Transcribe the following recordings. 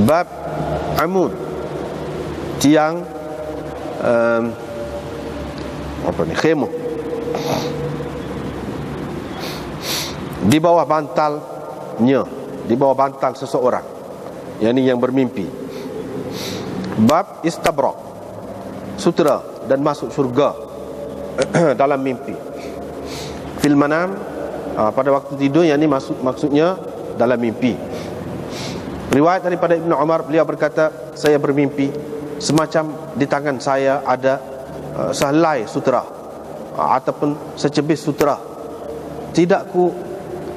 Bab amud, tiang khemah di bawah bantalnya, di bawah bantal seseorang, yang bermimpi. Bab istabrak, sutera dan masuk syurga dalam mimpi. Fil manam, pada waktu tidur, yang ini maksudnya dalam mimpi. Riwayat daripada Ibnu Umar, beliau berkata, saya bermimpi semacam di tangan saya ada sehelai sutera ataupun secebis sutera. Tidak ku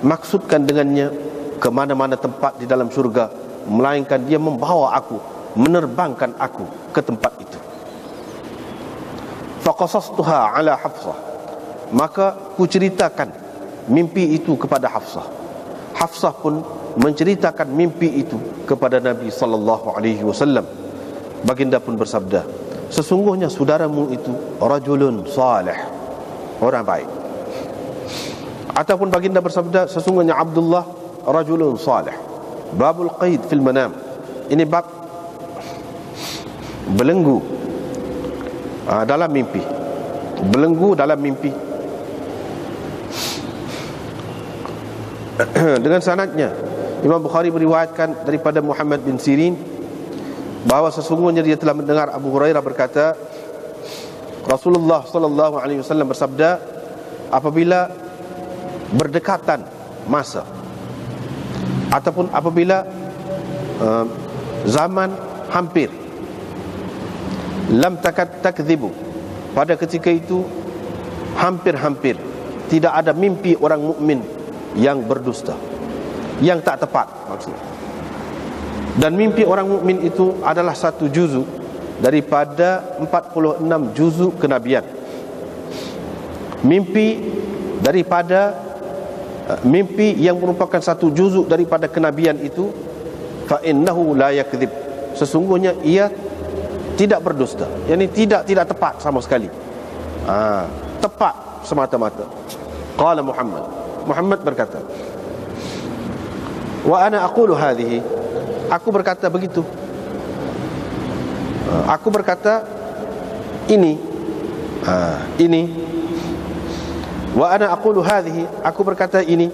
maksudkan dengannya ke mana-mana tempat di dalam syurga, melainkan dia membawa aku, menerbangkan aku ke tempat itu. Faqasastuha ala Hafsah, maka ku ceritakan mimpi itu kepada Hafsah. Hafsah pun menceritakan mimpi itu kepada Nabi sallallahu alaihi wasallam. Baginda pun bersabda, sesungguhnya saudaramu itu rajulun salih, orang baik. Ataupun baginda bersabda, sesungguhnya Abdullah rajulun salih. Babul qaid fil manam, ini bab belenggu dalam mimpi. Belenggu dalam mimpi. Dengan sanadnya, Imam Bukhari meriwayatkan daripada Muhammad bin Sirin bahawa sesungguhnya dia telah mendengar Abu Hurairah berkata, Rasulullah sallallahu alaihi wasallam bersabda, apabila berdekatan masa ataupun apabila zaman hampir, lam takad takdzibu, pada ketika itu hampir-hampir tidak ada mimpi orang mukmin yang berdusta, yang tak tepat maksudnya. Dan mimpi orang mukmin itu adalah satu juzuk daripada 46 juzuk kenabian. Mimpi daripada mimpi yang merupakan satu juzuk daripada kenabian itu, fa innahu la yakdzib, sesungguhnya ia tidak berdusta, yakni tidak tepat sama sekali. Tepat semata-mata. Qala Muhammad berkata, wa ana aqulu hadhihi, aku berkata begitu, aku berkata ini, wa ana aqulu hadhihi, aku berkata ini.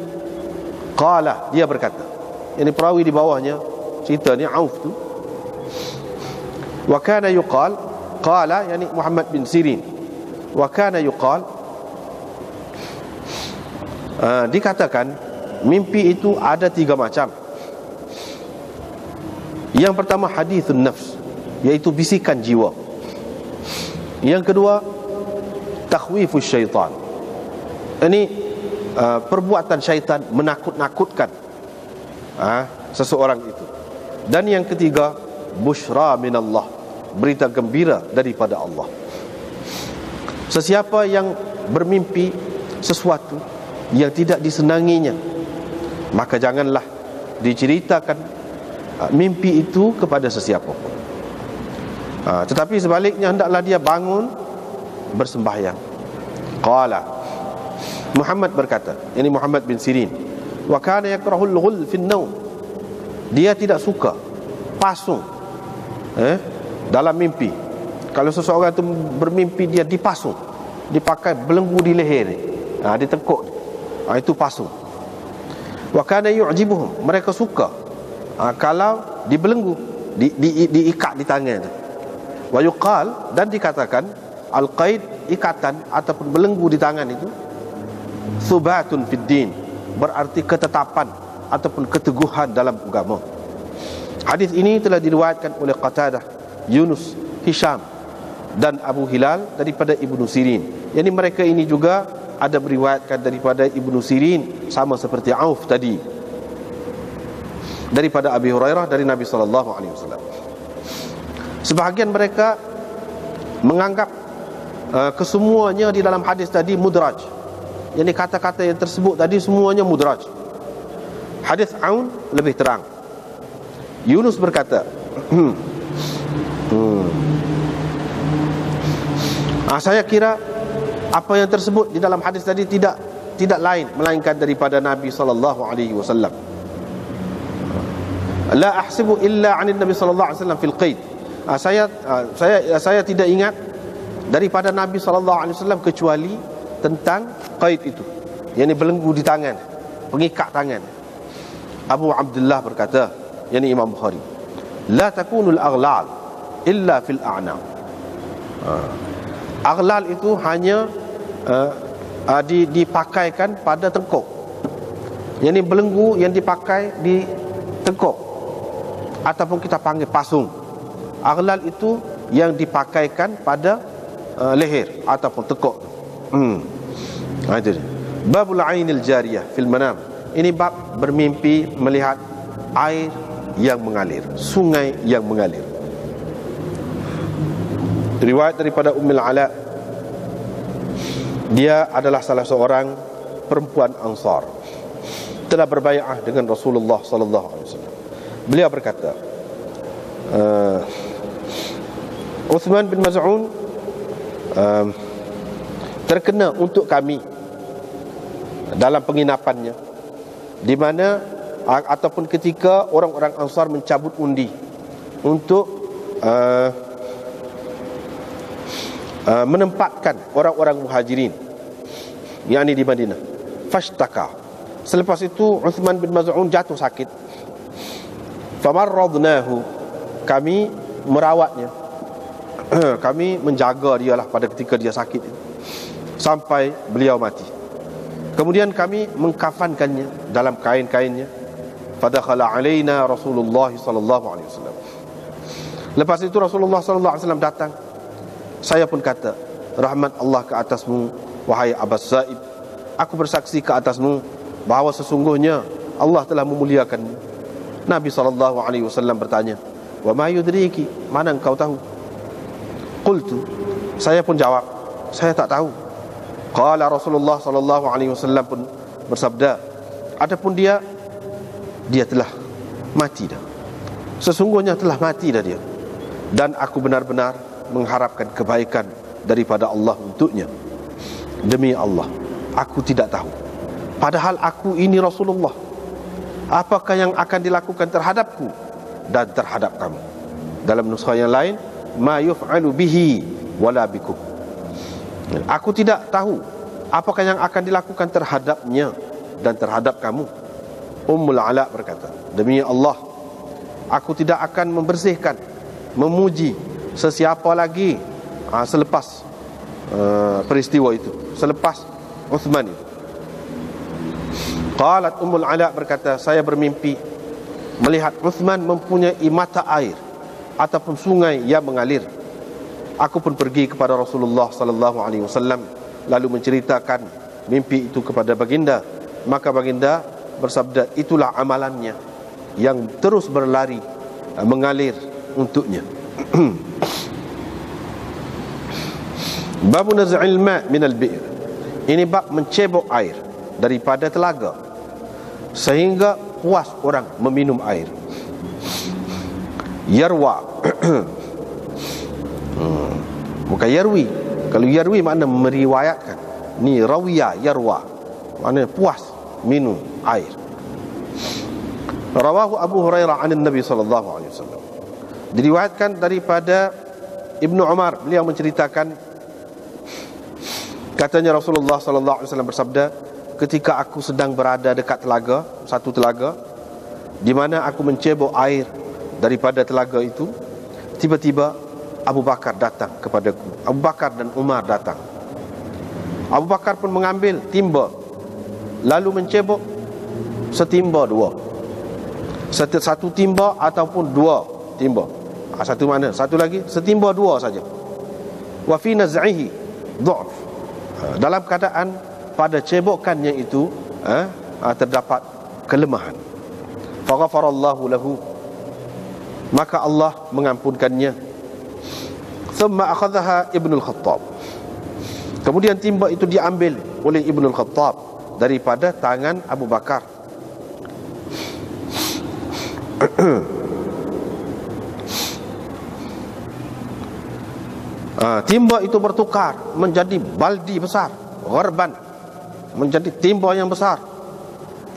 Qala, dia berkata, ini perawi di bawahnya cerita ni Auf tu, wa kana yuqal, qala yani Muhammad bin Sirin, wa kana yuqal, dikatakan mimpi itu ada 3 macam. Yang pertama hadithun nafs, iaitu bisikan jiwa. Yang kedua takhwifus syaitan, ini perbuatan syaitan menakut-nakutkan seseorang itu. Dan yang ketiga busyra minallah, berita gembira daripada Allah. Sesiapa yang bermimpi sesuatu yang tidak disenanginya, maka janganlah diceritakan mimpi itu kepada sesiapa pun. Tetapi sebaliknya, hendaklah dia bangun bersembahyang. Qala, Muhammad berkata, ini Muhammad bin Sirin, wa kana yakrahul ghul fin naum, dia tidak suka pasung dalam mimpi. Kalau seseorang itu bermimpi dia dipasung, dipakai belenggu di leher, di tengkuk, itu pasung. Wa kana yu'jibuhum, mereka suka kalau dibelenggu, diikat di tangan itu. Wa yuqal, dan dikatakan al-qaid, ikatan ataupun belenggu di tangan itu, thubatun fid din, berarti ketetapan ataupun keteguhan dalam agama. Hadis ini telah diriwayatkan oleh Qatadah, Yunus, Hisham dan Abu Hilal daripada Ibnu Sirin. Yani mereka ini juga ada beriwayatkan daripada Ibnu Sirin, sama seperti Auf tadi, daripada Abi Hurairah dari Nabi sallallahu alaihi wasallam. Sebahagian mereka menganggap kesemuanya di dalam hadis tadi mudraj, yakni kata-kata yang tersebut tadi semuanya mudraj. Hadis Aun lebih terang. Yunus berkata, saya kira apa yang tersebut di dalam hadis tadi tidak lain melainkan daripada Nabi sallallahu alaihi wasallam. La ahsibu illa 'anil Nabi sallallahu alaihi wasallam fil qaid. Saya tidak ingat daripada Nabi sallallahu alaihi wasallam kecuali tentang qaid itu, yakni belenggu di tangan, pengikat tangan. Abu Abdullah berkata, yakni Imam Bukhari, la takunul aghlal illa fil a'naq. Aghlal itu hanya dipakaikan pada tengkuk, yakni belenggu yang dipakai di tengkuk, ataupun kita panggil pasung. Aghlal itu yang dipakaikan pada leher ataupun tengkuk. Itu dia. Babul ainil jariyah fil manam. Ini bab bermimpi melihat air yang mengalir, sungai yang mengalir. Riwayat daripada Ummul Ala, dia adalah salah seorang perempuan Ansar, telah berbai'ah dengan Rasulullah sallallahu alaihi wasallam. Beliau berkata, Uthman bin Maz'un terkena untuk kami dalam penginapannya, di mana ataupun ketika orang-orang Ansar mencabut undi untuk menempatkan orang-orang Muhajirin, yakni di Madinah. Fashtaka. Selepas itu Uthman bin Maz'un jatuh sakit. Famarradnahu, kami merawatnya, kami menjaga dia lah pada ketika dia sakit sampai beliau mati. Kemudian kami mengkafankannya dalam kain-kainnya. Fadakhala alaina Rasulullah sallallahu alaihi wasallam. Lepas itu Rasulullah sallallahu alaihi wasallam datang. Saya pun kata, rahmat Allah ke atasmu wahai Abbas Sa'ib. Aku bersaksi ke atasmu bahawa sesungguhnya Allah telah memuliakanmu. Nabi SAW bertanya, wa ma yudriki, mana engkau tahu? Qultu, saya pun jawab, saya tak tahu. Qala Rasulullah SAW pun bersabda, adapun dia telah mati dah. Sesungguhnya telah mati dah dia. Dan aku benar-benar mengharapkan kebaikan daripada Allah untuknya. Demi Allah, aku tidak tahu. Padahal aku ini Rasulullah. Apakah yang akan dilakukan terhadapku dan terhadap kamu? Dalam nuskha yang lain, ma yuf'alu bihi wala bikum. Aku tidak tahu apakah yang akan dilakukan terhadapnya dan terhadap kamu. Ummul Ala berkata, demi Allah, aku tidak akan membersihkan, memuji sesiapa lagi selepas peristiwa itu, selepas Uthman itu. Qalat Ummul Ala berkata, saya bermimpi melihat Uthman mempunyai mata air ataupun sungai yang mengalir. Aku pun pergi kepada Rasulullah sallallahu alaihi wasallam lalu menceritakan mimpi itu kepada baginda. Maka baginda bersabda, itulah amalannya yang terus berlari mengalir untuknya. Babu naz'il ma' min al-bi'r. Ini bab mencebok air daripada telaga sehingga puas orang meminum air. Yarwa. Bukan yarwi. Kalau yarwi makna meriwayatkan. Ni rawiya, yarwa, makna puas minum air. Rawahu Abu Hurairah an Nabi sallallahu alaihi wasallam. Diriwayatkan daripada Ibnu Umar, beliau menceritakan, katanya Rasulullah sallallahu alaihi wasallam bersabda, ketika aku sedang berada dekat telaga, satu telaga, di mana aku mencebok air daripada telaga itu, tiba-tiba Abu Bakar datang kepadaku. Abu Bakar dan Umar datang. Abu Bakar pun mengambil timba, lalu mencebok setimba dua, satu timba ataupun dua timba. Satu mana? Satu lagi setimba dua saja. Wa fi naz'ihi dha'f. Dalam keadaan pada cebokannya itu terdapat kelemahan. Faghfarallahu lahu, maka Allah mengampunkannya. Thumma akhadhaha Ibnul Khattab. Kemudian timba itu diambil oleh Ibnul Khattab daripada tangan Abu Bakar. Timba itu bertukar menjadi baldi besar, gharban, menjadi timba yang besar.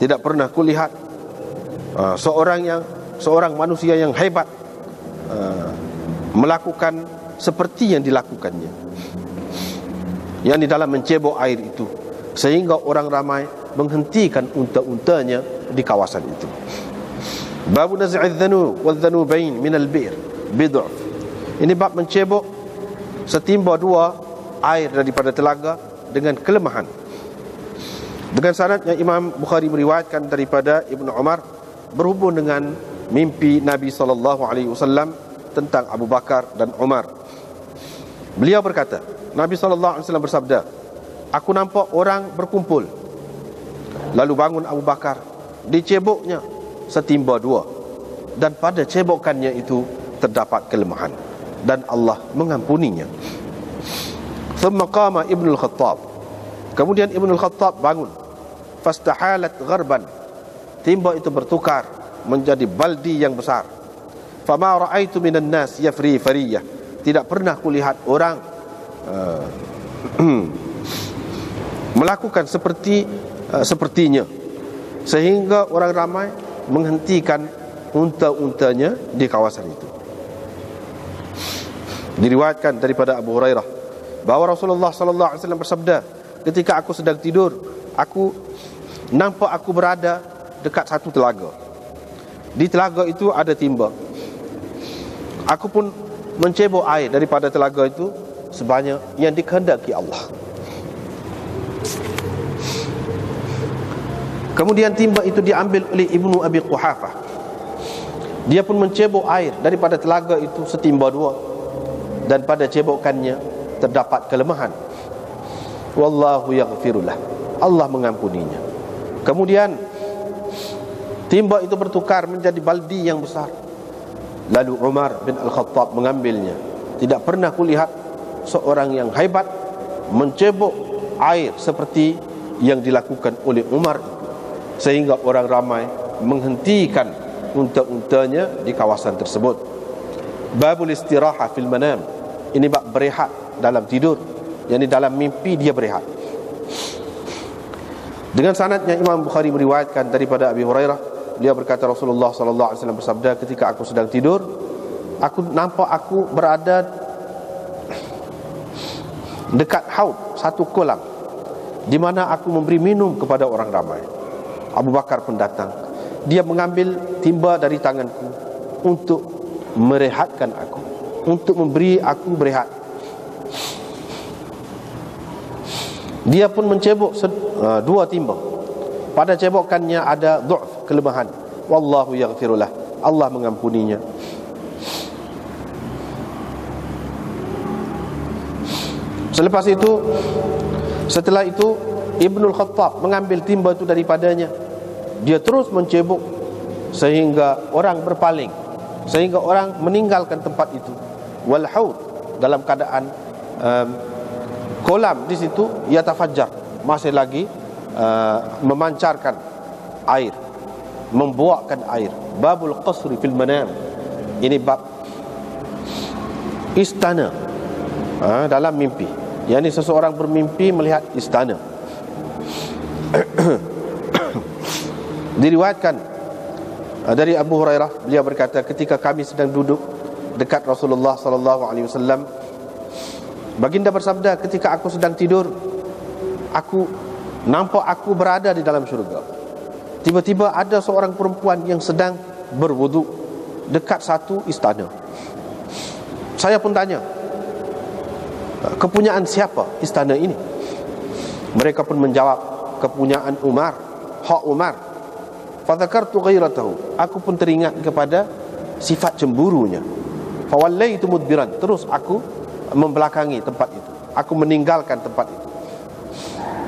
Tidak pernah kulihat seorang yang seorang manusia yang hebat melakukan seperti yang dilakukannya, yakni dalam mencebok air itu, sehingga orang ramai menghentikan unta-untanya di kawasan itu. Babu naz'idz dhanu wadh-dhanubain min al-bir bid'ah. Ini bab mencebok setimba dua air daripada telaga dengan kelemahan. Dengan sanadnya Imam Bukhari meriwayatkan daripada Ibnu Umar berhubung dengan mimpi Nabi SAW tentang Abu Bakar dan Umar. Beliau berkata, Nabi SAW bersabda, aku nampak orang berkumpul, lalu bangun Abu Bakar, diceboknya setimba dua, dan pada cebokannya itu terdapat kelemahan, dan Allah mengampuninya. Thumma qama Ibnu al-Khattab, kemudian Ibnu al-Khattab bangun, fastahalat gharban, timba itu bertukar menjadi baldi yang besar. Fama ra'aitu minan nas yafri fariyah, tidak pernah kulihat orang melakukan sepertinya, sehingga orang ramai menghentikan unta-untanya di kawasan itu. Diriwayatkan daripada Abu Hurairah bahawa Rasulullah sallallahu alaihi wasallam bersabda, ketika aku sedang tidur, aku nampak aku berada dekat satu telaga. Di telaga itu ada timba. Aku pun mencebok air daripada telaga itu sebanyak yang dikehendaki Allah. Kemudian timba itu diambil oleh Ibnu Abi Quhafah. Dia pun mencebok air daripada telaga itu setimba dua, dan pada cebokannya terdapat kelemahan. Wallahu yaghfirullah, Allah mengampuninya. Kemudian timba itu bertukar menjadi baldi yang besar. Lalu Umar bin Al-Khattab mengambilnya. Tidak pernah kulihat seorang yang hebat mencebok air seperti yang dilakukan oleh Umar, sehingga orang ramai menghentikan unta-untanya di kawasan tersebut. Babul istiraha fil manam, ini bab berehat dalam tidur, yakni dalam mimpi dia berehat. Dengan sanadnya Imam Bukhari meriwayatkan daripada Abi Hurairah, beliau berkata Rasulullah sallallahu alaihi wasallam bersabda, ketika aku sedang tidur, aku nampak aku berada dekat haud, satu kolam, di mana aku memberi minum kepada orang ramai. Abu Bakar pun datang. Dia mengambil timba dari tanganku untuk merehatkan aku, untuk memberi aku berehat. Dia pun mencebok dua timba. Pada cebokannya ada du'f, kelemahan. Wallahu yaghfirullah, Allah mengampuninya. Setelah itu Ibnul Khattab mengambil timba itu daripadanya. Dia terus mencebok sehingga orang berpaling, sehingga orang meninggalkan tempat itu. Wal haud, dalam keadaan kolam di situ yatafajjar, masih lagi memancarkan air, membuakkan air. Babul qasri fil manam, ini bab istana dalam mimpi, yakni seseorang bermimpi melihat istana. Diriwayatkan dari Abu Hurairah, beliau berkata, ketika kami sedang duduk dekat Rasulullah sallallahu alaihi wasallam, baginda bersabda, ketika aku sedang tidur, aku nampak aku berada di dalam syurga. Tiba-tiba ada seorang perempuan yang sedang berwudu dekat satu istana. Saya pun tanya, kepunyaan siapa istana ini? Mereka pun menjawab, kepunyaan Umar, hak Umar. Fadzakartu ghairatahu, aku pun teringat kepada sifat cemburunya. Fawallaitu mudbiran, terus aku membelakangi tempat itu, aku meninggalkan tempat itu.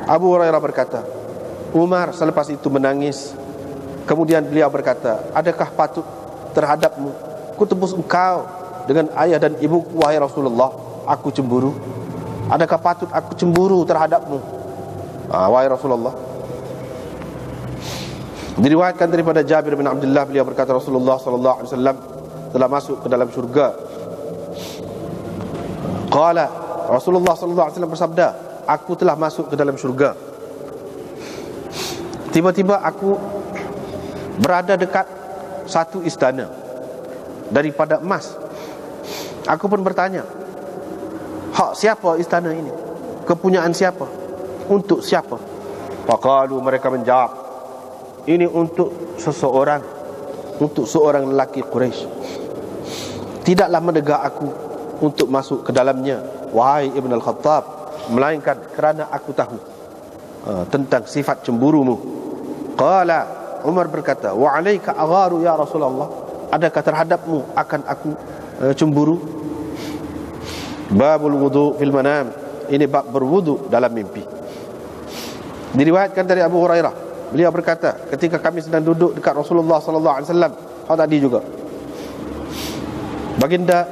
Abu Hurairah berkata, Umar selepas itu menangis. Kemudian beliau berkata, adakah patut terhadapmu ku tebus engkau dengan ayah dan ibuku, wahai Rasulullah? Aku cemburu. Adakah patut aku cemburu terhadapmu, wahai Rasulullah? Diriwayatkan daripada Jabir bin Abdullah, beliau berkata, Rasulullah sallallahu alaihi wasallam telah masuk ke dalam syurga. Qala, Rasulullah sallallahu alaihi wasallam bersabda, aku telah masuk ke dalam syurga. Tiba-tiba aku berada dekat satu istana daripada emas. Aku pun bertanya, hak siapa istana ini? Kepunyaan siapa? Untuk siapa? Faqalu, mereka menjawab, ini untuk seseorang, untuk seorang lelaki Quraisy. Tidaklah mendesak aku untuk masuk ke dalamnya, wahai Ibn al-Khattab, melainkan kerana aku tahu tentang sifat cemburumu. Qala, Umar berkata, wa alayka agharu ya Rasulullah, adakah terhadapmu akan aku cemburu? Babul wudu fil manam, ini bab berwudu dalam mimpi. Diriwayatkan dari Abu Hurairah, beliau berkata, ketika kami sedang duduk dekat Rasulullah sallallahu alaihi wasallam, tadi juga baginda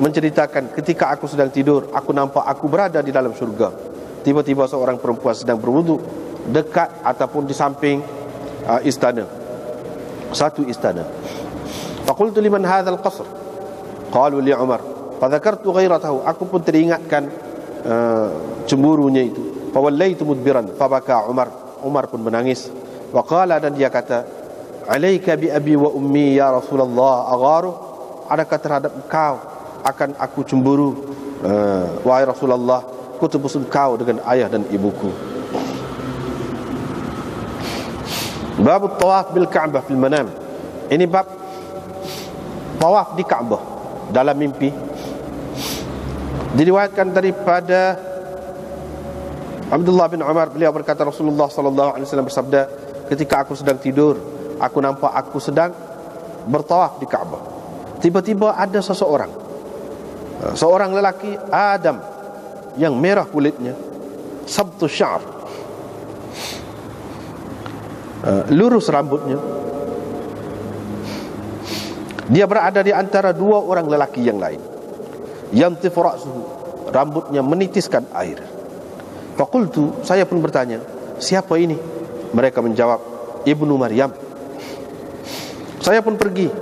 menceritakan, ketika aku sedang tidur, aku nampak aku berada di dalam syurga. Tiba-tiba seorang perempuan sedang berwudu dekat ataupun di samping istana, satu istana. Faqultu liman hadzal qasr? Qalu li Umar. Fadzakartu ghairatahu, aku pun teringatkan cemburunya itu. Fawallaitu mudbiran, fabaka Umar. Umar pun menangis. Wa qala, dan dia kata, alaika bi abi wa ummi ya Rasulullah agharu, adakah terhadap engkau akan aku cemburu wahai Rasulullah, kutubus engkau dengan ayah dan ibuku. Bab tawaf bil Ka'bah fil manam, ini bab tawaf di Ka'bah dalam mimpi. Diriwayatkan daripada Abdullah bin Umar, beliau berkata, Rasulullah sallallahu alaihi wasallam bersabda, ketika aku sedang tidur, aku nampak aku sedang bertawaf di Ka'bah. Tiba-tiba ada seorang lelaki Adam yang merah kulitnya, sabtu syar, lurus rambutnya. Dia berada di antara dua orang lelaki yang lain. Yantifu ra'suhu, rambutnya menitiskan air. Faqultu, saya pun bertanya, siapa ini? Mereka menjawab, Ibnu Maryam. Saya pun pergi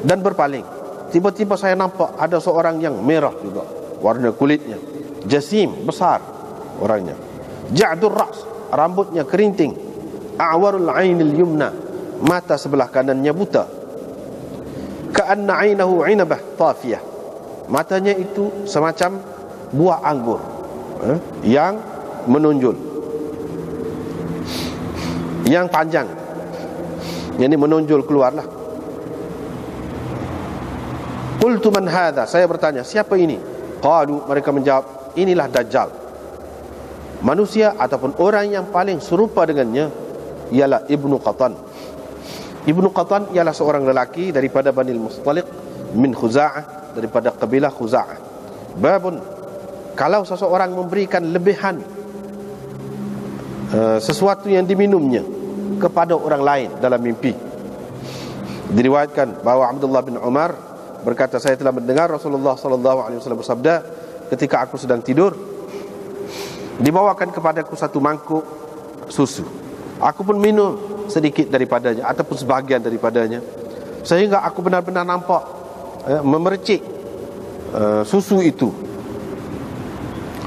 dan berpaling. Tiba-tiba saya nampak ada seorang yang merah juga warna kulitnya, jasim, besar orangnya, ja'dur ra's, rambutnya kerinting, a'warul ainil yumna, mata sebelah kanannya buta, ka'anna 'ainahu 'inabah tafiyah, matanya itu semacam buah anggur yang menonjol, yang panjang, yang ini menonjol keluarlah. Qultu man hadha, saya bertanya, siapa ini? Qalu, mereka menjawab, inilah Dajjal. Manusia ataupun orang yang paling serupa dengannya ialah Ibnu Qatan. Ibnu Qatan ialah seorang lelaki daripada Bani Mustaliq min Khuza'ah, daripada kabilah Khuza'ah. Babun, kalau seseorang memberikan lebihan sesuatu yang diminumnya kepada orang lain dalam mimpi. Diriwayatkan bahawa Abdullah bin Umar berkata, saya telah mendengar Rasulullah sallallahu alaihi wasallam bersabda, ketika aku sedang tidur, dibawakan kepadaku satu mangkuk susu. Aku pun minum sedikit daripadanya ataupun sebahagian daripadanya, sehingga aku benar-benar nampak memercik susu itu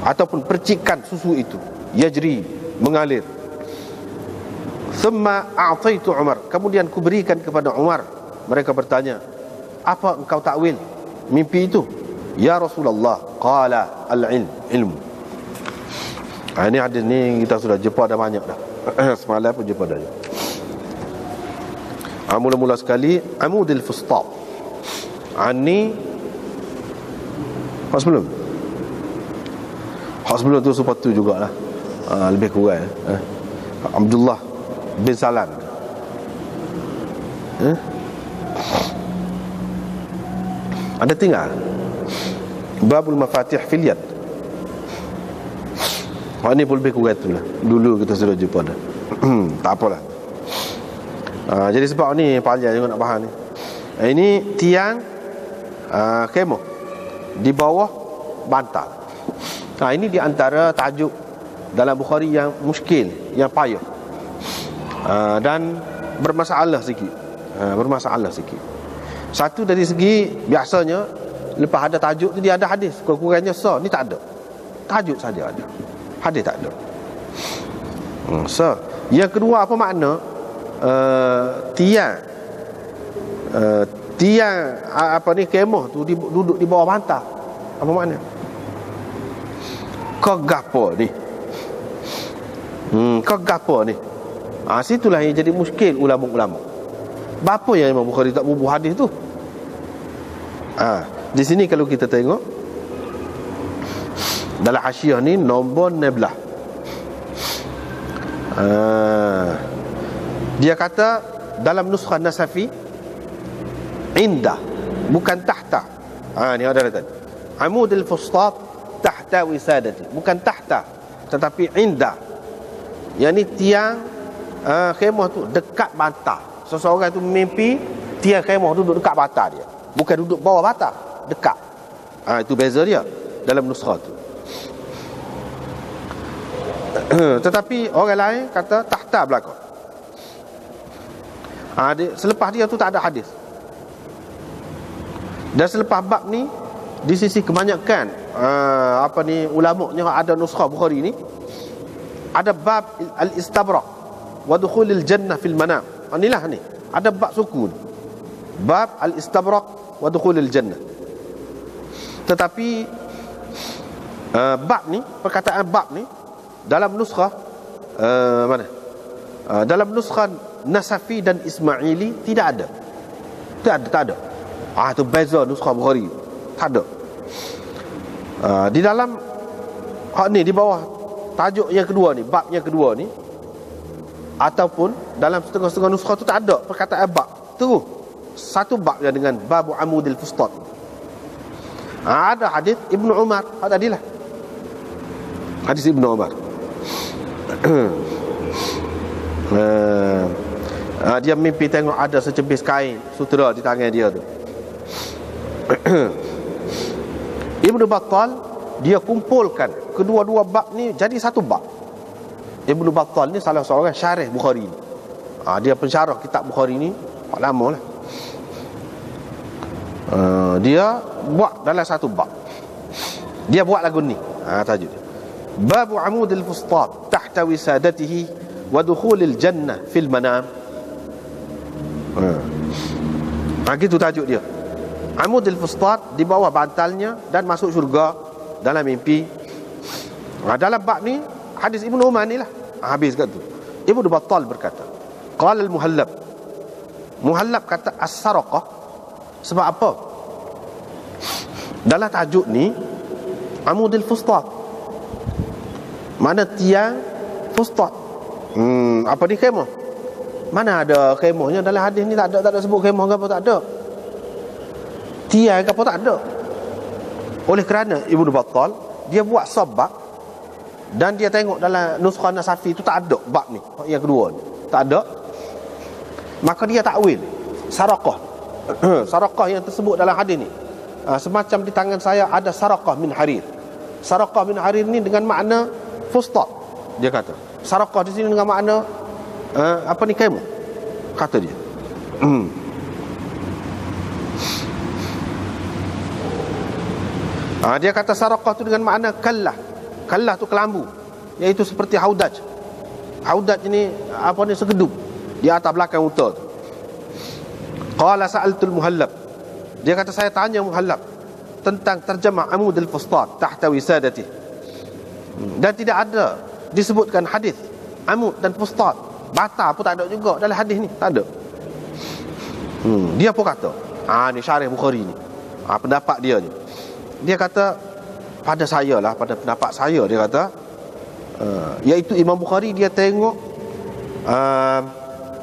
ataupun percikan susu itu, yajri, mengalir. Thumma a'taitu Umar, kemudian kuberikan kepada Umar. Mereka bertanya, apa engkau takwil mimpi itu? Ya Rasulullah, qala al-ilm, ilmu. Ini hadis ni kita sudah jumpa dah banyak dah. Semalam pun jumpa dah. Mula-mula sekali Amudil Fustat. Ani hak sebelum tu sepatu jugalah. Lebih kurang Abdullah bin Salam. Ada tinggal Babul Mafatih fil Yad. Ini pun lebih kurang itulah. Dulu kita sudah jumpa dah. Tak apalah. Jadi sebab ni panjang juga nak faham ni. Ini tiang kemah di bawah bantal. Ini di antara tajuk dalam Bukhari yang muskil, yang payah, dan bermasalah sikit. Satu dari segi, biasanya lepas ada tajuk tu dia ada hadis, kurang-kurangnya so, ni tak ada. Tajuk saja ada, hadis tak ada. So, yang kedua, apa makna tiang tiang kemah tu duduk di bawah bantal. Apa makna? Kau gapo ni? Kau gapo ni? Situlah yang jadi muskil ulama-ulama. Bapa yang Imam Bukhari tak bubuh hadis tu? Di sini kalau kita tengok dalam hasyiah ni nombor 16. Dia kata dalam nuskhah Nasafi inda, bukan tahta. Ni ada tadi. Amudul fustat tahta wisadati, bukan tahta tetapi inda. Yang ni tiang khemah tu dekat bantal. Seseorang tu mimpi tiang khemah duduk dekat bantal dia, bukan duduk bawah bantal, dekat. Itu beza dia dalam nuskhah tu. Tetapi orang lain kata tahta belakang. Selepas dia tu tak ada hadis. Dan selepas bab ni, di sisi kebanyakan ulama'nya ada nuskhah Bukhari ni, ada bab al-istabrak wa dukhulil jannah fil manam. Inilah ni, ada bab sukun, bab al-istabrak wa dukhulil jannah. Tetapi bab ni, perkataan bab ni dalam nuskhah dalam nuskhah Nasafi dan Ismaili tidak ada. Tak ada. Itu beza nuskhah Bukhari. Tak ada. Di dalam ni, di bawah tajuk yang kedua ni, bab yang kedua ni, ataupun dalam setengah-setengah nuskhah tu tak ada perkataan bab. Terus satu bab yang dengan babu amudil fustat. Ada hadis Ibnu Umar, tadilah hadis Ibnu Umar. Dia mimpi tengok ada secepis kain sutera di tangan dia tu. Ibnu Battal dia kumpulkan kedua-dua bab ni jadi satu bab. Ibnu Battal ni salah seorang syarih Bukhari ni. Dia pensyarah kitab Bukhari ni lama lah. Dia buat dalam satu bab. Dia buat lagu ni. Tajuk dia Babu amudil fustat tahta wisadatihi wa dukhulil jannah fil manam. Gitu tajuk dia. Amudil fustat, di bawah bantalnya, dan masuk syurga dalam mimpi. Dalam bab ni hadis Ibnu Umar ni lah. Habis kat tu. Ibnu Battal berkata, qala al-Muhallab. Muhallab kata as-saraqah. Sebab apa? Dalam tajuk ni amudil fustat, mana tiang fustat. Apa ni khemah? Mana ada khemahnya dalam hadis ni? Tak ada sebut khemah ke apa, tak ada. Tiang ke apa, tak ada. Oleh kerana Ibnu Battal dia buat sabak, dan dia tengok dalam nuskhah Nasafi tu tak ada bab ni, yang kedua ni tak ada. Maka dia takwil saraqah. Saraqah yang tersebut dalam hadis ni, semacam di tangan saya ada saraqah min harir. Saraqah min harir ni dengan makna fustat. Dia kata saraqah di sini dengan makna kemah, kata dia. Dia kata saraqah tu dengan makna kallah. Kallah tu kelambu, iaitu seperti haudaj. Haudaj ni segeduk di atas belakang unta tu. Qala sa'altul Muhallab. Dia kata saya tanya Muhallab tentang terjemah amudul fustat tahta wisadati. Dan tidak ada disebutkan hadis amud dan fustat. Bata pun tak ada juga dalam hadis ni, tak ada. Dia pun kata, ni syarih Bukhari ni, pendapat dia ni. Dia kata pada pendapat saya, dia kata iaitu Imam Bukhari dia tengok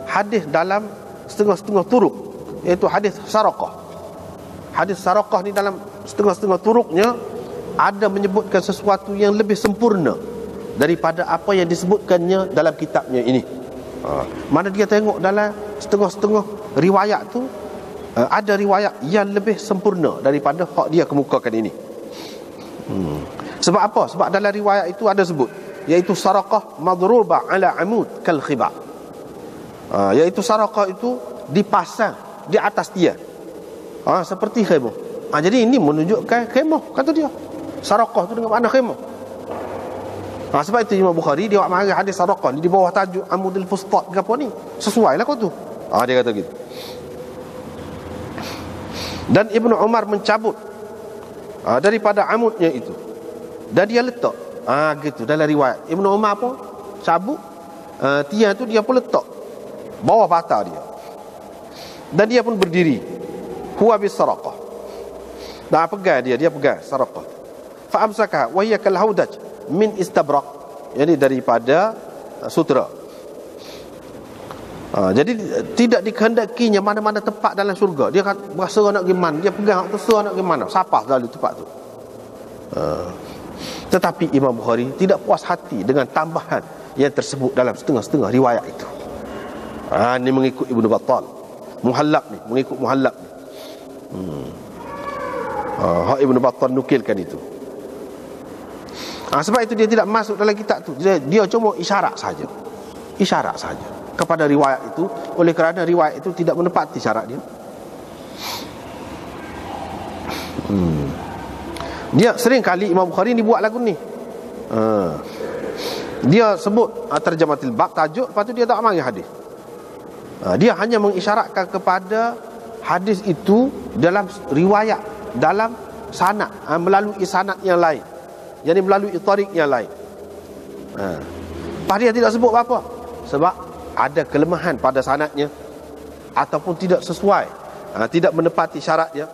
hadis dalam setengah-setengah turuk, iaitu hadis saraqah. Hadis saraqah ni dalam setengah-setengah turuknya ada menyebutkan sesuatu yang lebih sempurna daripada apa yang disebutkannya dalam kitabnya ini. Mana dia tengok dalam setengah-setengah riwayat tu, ada riwayat yang lebih sempurna daripada hak dia kemukakan ini. Sebab apa? Sebab dalam riwayat itu ada sebut, iaitu saraqah madruba ala amud kal khiba. Iaitu saraqah itu dipasang di atas tiang, seperti khemah. Jadi ini menunjukkan khemah, kata dia. Saraqah itu dengan makna khemah. Sebab itu Imam Bukhari dia buat marah hadis saraqah di bawah tajuk amudul fustat ke apa ni, sesuai lah kau tu. Dia kata gitu. Dan Ibnu Umar mencabut daripada amudnya itu, dan dia letak gitu dalam riwayat. Ibnu Umar pun cabut tiang tu, dia pun letak bawah bata dia, dan dia pun berdiri. Huwa bis saraqah, dah pegang dia pegang saraqah. Fa amsaka wa hiya kal haudaj min istabraq, yani daripada sutera. Jadi tidak dikehendakinya mana-mana tempat dalam syurga. Dia kata berasa nak pergi mana, dia pegang tu serah nak pergi mana, sapah selalu tempat tu. Tetapi Imam Bukhari tidak puas hati dengan tambahan yang tersebut dalam setengah-setengah riwayat itu. Ini mengikut Ibnu Battal, Muhallab ni, mengikut Muhallab ni. Ibnu Battal nukilkan itu. Sebab itu dia tidak masuk dalam kitab tu. Dia cuma isyarat saja kepada riwayat itu, oleh kerana riwayat itu tidak menepati syarat dia. Dia sering kali Imam Bukhari ni buat lagu ni. Dia sebut tarjamatul bab, tajuk, lepas tu dia tak mari hadis. Dia hanya mengisyaratkan kepada hadis itu dalam riwayat, dalam sanad, melalui sanad yang lain, jadi melalui tariq yang lain. Dia tidak sebut apa-apa sebab ada kelemahan pada sanadnya, ataupun tidak sesuai, tidak menepati syarat dia.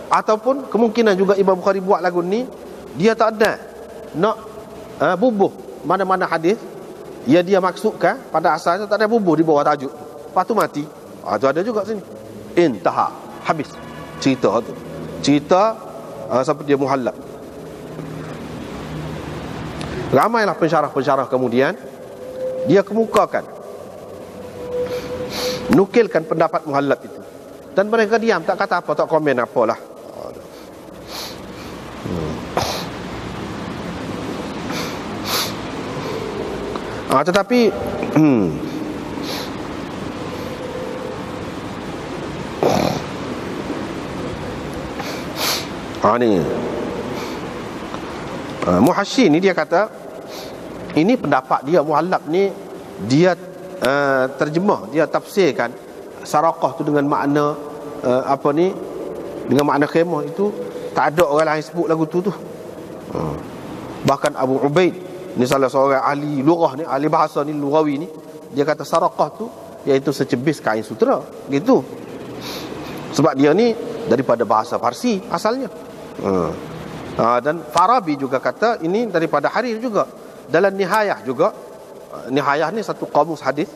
Ataupun kemungkinan juga Imam Bukhari buat lagu ni, dia tak ada nak bubuh mana-mana hadis yang dia maksudkan pada asalnya, tak ada bubuh di bawah tajuk, lepas tu mati. Itu ada juga sini, intaha, habis cerita tu, cerita sampai dia Muhallab. Ramailah pensyarah-pensyarah kemudian dia kemukakan, nukilkan pendapat Muhallab itu, dan mereka diam, tak kata apa, tak komen apalah. Tetapi ni Muhasyi ni dia kata, ini pendapat dia Muhallab ni, dia terjemah, dia tafsirkan saraqah tu dengan makna dengan makna khemah itu. Tak ada orang lain sebut lagu tu. Bahkan Abu Ubaid ni, salah seorang ahli lughah ni, ahli bahasa ni, lughawi ni, dia kata saraqah tu iaitu secebis kain sutera, gitu. Sebab dia ni daripada bahasa Parsi asalnya. Dan Farabi juga kata ini daripada Harir juga. Dalam Nihayah juga, Nihayah ni satu kamus hadis,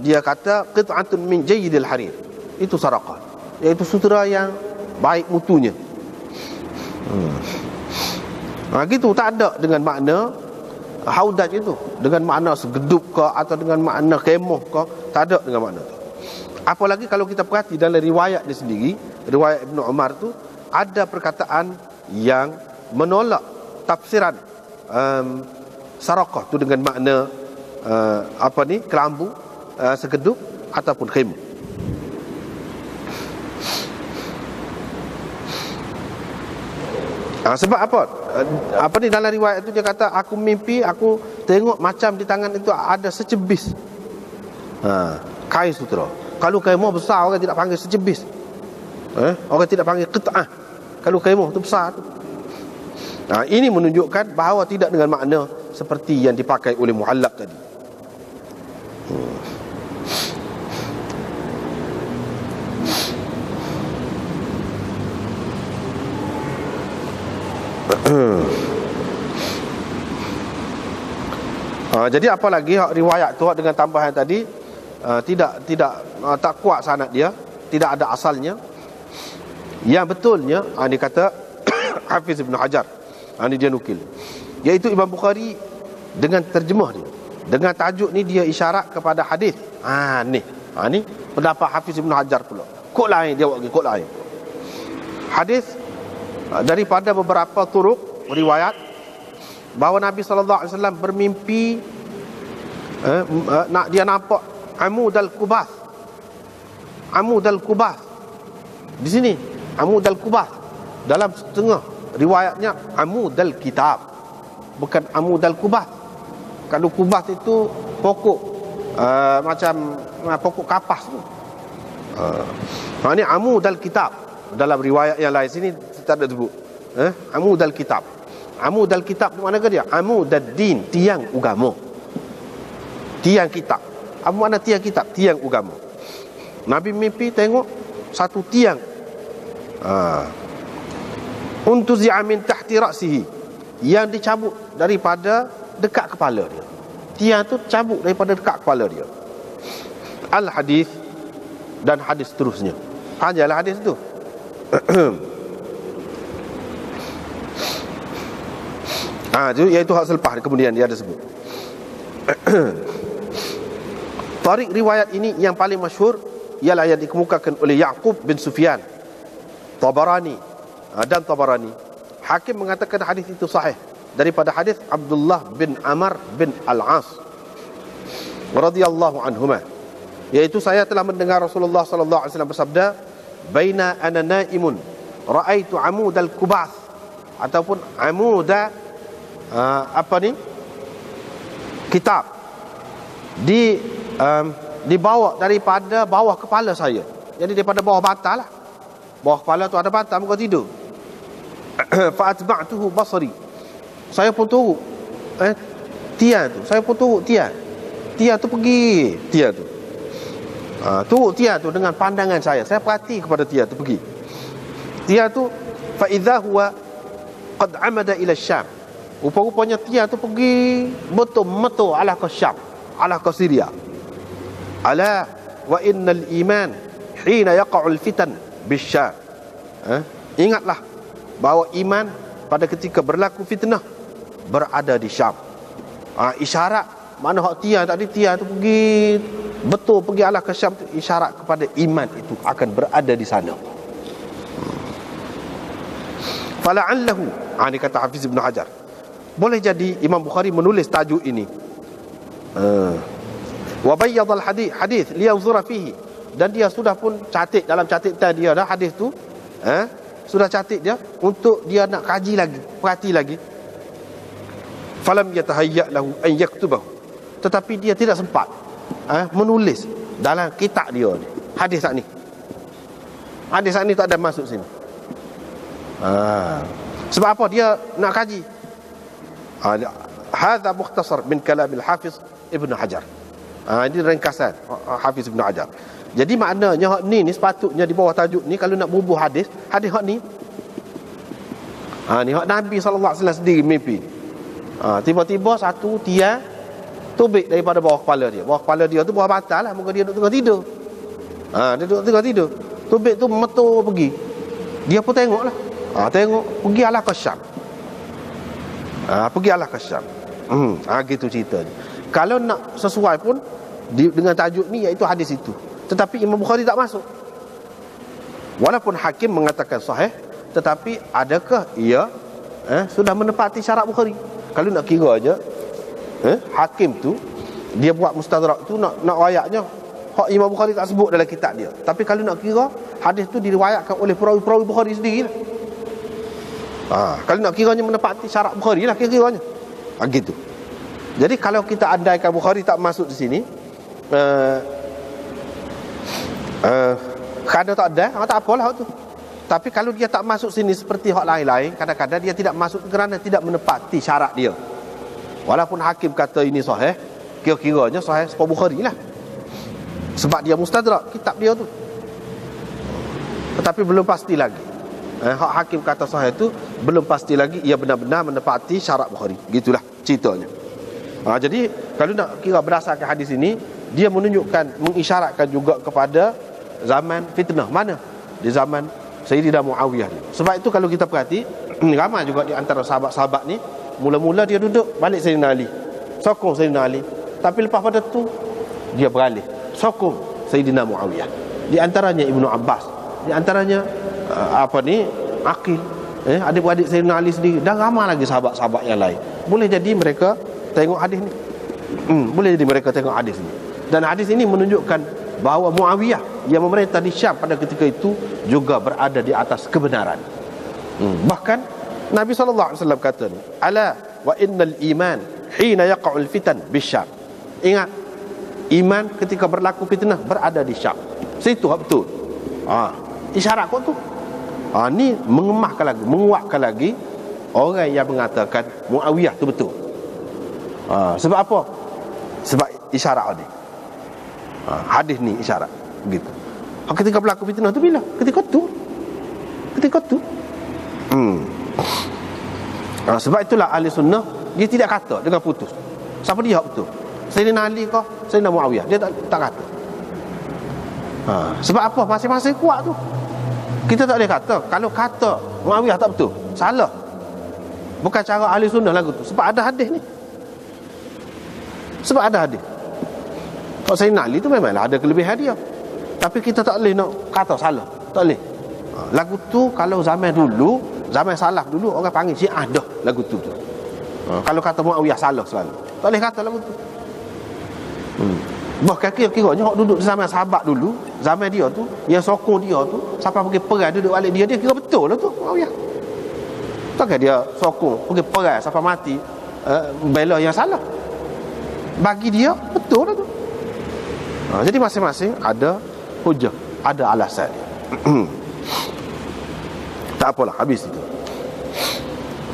dia kata qit'atun min jayyidil harir, itu saraqah, iaitu sutera yang baik mutunya. Gitu, tak ada dengan makna haudaj itu, dengan makna segedup ke, atau dengan makna kemah ke, tak ada dengan makna tu. Apalagi kalau kita perhati dalam riwayat dia sendiri, riwayat Ibnu Umar tu, ada perkataan yang menolak tafsiran saraqah tu dengan makna kelambu, segedup ataupun khemah. Sebab apa ni, dalam riwayat itu dia kata, aku mimpi, aku tengok macam di tangan itu ada secebis kain sutera. Kalau khemah besar, orang tidak panggil secebis, orang tidak panggil qit'ah. Kalau khemah tu besar tu. Ini menunjukkan bahawa tidak dengan makna seperti yang dipakai oleh Muhallab tadi. Jadi apa lagi riwayat tu dengan tambahan tadi, tak kuat sanad dia, tidak ada asalnya. Yang betulnya, ini kata Hafiz Ibn Hajar, ini dia nukil, iaitu Imam Bukhari dengan terjemah dia, dengan tajuk ni, dia isyarat kepada hadis. Ni pendapat Hafiz Ibn Hajar pula. Kod lain dia buat lagi, kod lain. Hadis daripada beberapa turuk riwayat bahawa Nabi SAW bermimpi, dia nampak Amud al-Kubath. Amud al-Kubath di sini, Amud al-Kubath. Dalam setengah riwayatnya Amud al-Kitab, bukan Amud al-Kubath. Kalau Kubath itu pokok, macam pokok kapas tu. Ini amudal kitab. Dalam riwayat yang lain sini tak ada sebut. Amudal kitab. Amudal kitab tu mana ke dia? Amudad din, tiang agama. Tiang kitab. Apa makna tiang kitab? Tiang agama. Nabi mimpi tengok satu tiang. Untuzi'a min tahti ra'sihi, yang dicabut daripada dekat kepala dia. Tiang tu cabut daripada dekat kepala dia. Al-hadis dan hadis seterusnya. Panjanglah hadis tu. Iaitu hak selepas kemudian dia ada sebut. Tarik riwayat ini yang paling masyhur ialah yang dikemukakan oleh Ya'qub bin Sufyan, Tabarani dan Tabarani. Hakim mengatakan hadis itu sahih daripada hadis Abdullah bin Amr bin Al-As radhiyallahu anhuma, iaitu saya telah mendengar Rasulullah sallallahu alaihi wasallam bersabda, baina ana naimun raaitu amudal kubath, ataupun amuda kitab dibawa daripada bawah kepala saya. Jadi daripada bawah bantal lah. Bawah kepala tu ada bantal, muka tidur. Fa atba'tuhu basari, saya pun turut tiang tu, saya pun turut tiang tu pergi, tiang tu turut tiang tu dengan pandangan saya perhati kepada tiang tu pergi. Tiang tu fa idza huwa qad amada ila Syam, rupa-rupanya tiang tu pergi betul-betul ala ke Syam, ala ke Syria. Ala wa innal iman hina yaqa'ul fitan bisyam, ingatlah bahawa iman pada ketika berlaku fitnah berada di Syam. Isyarat mana hak tiang tadi, tiang tu pergi betul pergi ala ke Syam tu, isyarat kepada iman itu akan berada di sana. Fala'allahu, ini kata Hafiz Ibn Hajar, boleh jadi Imam Bukhari menulis tajuk ini, wa bayyadal hadis liyanzura fihi, dan dia sudah pun catat dalam catatan dia dah hadis tu, sudah catat dia untuk dia nak kaji lagi, perhati lagi. Falam yatahayya lahu an yaktubahu, tetapi dia tidak sempat menulis dalam kitab dia ni hadis tak ni. Hadis tak ni tak ada masuk sini. Sebab apa dia nak kaji? Hadza mukhtasar min kalam al-Hafiz Ibn Hajar. Ini ringkasan Hafiz Ibn Hajar. Jadi maknanya hak ni sepatutnya di bawah tajuk ni, kalau nak bubuh hadis hak ni. Ni hak Nabi sallallahu alaihi wasallam sendiri mimpi. Tiba-tiba satu tiang tubik daripada bawah kepala dia. Bawah kepala dia tu bawah bantal lah, muka dia duduk tengah tidur. Dia duduk tengah tidur. Tubik tu metu pergi. Dia pun tengoklah. Tengok pergi ala ke Syam. Pergi ala ke Syam. Gitu ceritanya. Kalau nak sesuai pun dengan tajuk ni, iaitu hadis itu, tetapi Imam Bukhari tak masuk. Walaupun Hakim mengatakan sahih, tetapi adakah ia sudah menepati syarat Bukhari? Kalau nak kira aja, Hakim tu dia buat mustadrak tu nak wayaknya hak Imam Bukhari tak sebut dalam kitab dia. Tapi kalau nak kira, hadis tu diriwayatkan oleh perawi-perawi Bukhari sendirilah. Kalau nak kiranya menepati syarat Bukhari lah kira-kiranya. Gitu. Jadi kalau kita andaikan Bukhari tak masuk di sini, kadang tak ada, tak apalah tu. Tapi kalau dia tak masuk sini seperti hak lain-lain, kadang-kadang dia tidak masuk kerana tidak menepati syarat dia. Walaupun Hakim kata ini sahih, kira-kiranya sahih sebab Bukhari lah, sebab dia mustadrak kitab dia tu. Tetapi belum pasti lagi. Hak Hakim kata sahih tu belum pasti lagi ia benar-benar menepati syarat Bukhari. Gitulah ceritanya. Jadi kalau nak kira berdasarkan hadis ini, dia menunjukkan, mengisyaratkan juga kepada zaman fitnah. Mana? Di zaman Sayyidina Muawiyah ni. Sebab itu kalau kita perhati, ramai juga di antara sahabat-sahabat ni, mula-mula dia duduk balik Sayyidina Ali, sokong Sayyidina Ali. Tapi lepas pada tu dia beralih sokong Sayyidina Muawiyah. Di antaranya Ibnu Abbas, di antaranya Aqil, adik-adik Sayyidina Ali sendiri, dan ramai lagi sahabat-sahabat yang lain. Boleh jadi mereka tengok hadis ni. Boleh jadi mereka tengok hadis ni. Dan hadis ini menunjukkan bahawa Muawiyah yang memerintah di Syam pada ketika itu juga berada di atas kebenaran. Bahkan Nabi SAW kata ni, ala wa innal iman hina yaqa'ul fitan bisyam. Ingat, iman ketika berlaku fitnah berada di Syam. Situ betul. Isyarat kau tu. Ni mengemahkan lagi, menguatkan lagi orang yang mengatakan Muawiyah tu betul. Sebab apa? Sebab isyarat ni. Hadis ni isyarat begitu. Ketika berlaku fitnah tu bila? Ketika tu. Sebab itulah ahli sunnah dia tidak kata dengan putus. Siapa dia betul? Sayyidina Ali kah? Sayyidina Muawiyah? Dia tak kata. Sebab apa? Masing-masing kuat tu. Kita tak boleh kata. Kalau kata Muawiyah tak betul, salah. Bukan cara ahli sunnah lagu tu. Sebab ada hadis ni. Kalau Sayyidina Ali tu memanglah ada kelebihan dia. Tapi kita tak boleh nak kata salah. Tak boleh. Lagu tu kalau zaman dulu, zaman salaf dulu, orang panggil Syiah dah lagu tu. Kalau kata Muawiyah salah selalu. Tak boleh kata lagu tu. Bahkan kira-kiranya orang duduk di zaman sahabat dulu, zaman dia tu, yang sokong dia tu, sampai pergi perang duduk balik dia kira betul lah tu Muawiyah. Takkan dia sokong pergi perang sampai mati, bela yang salah. Bagi dia betul lah tu. Jadi masing-masing ada hujah, ada alasan. Tak apalah, habis itu.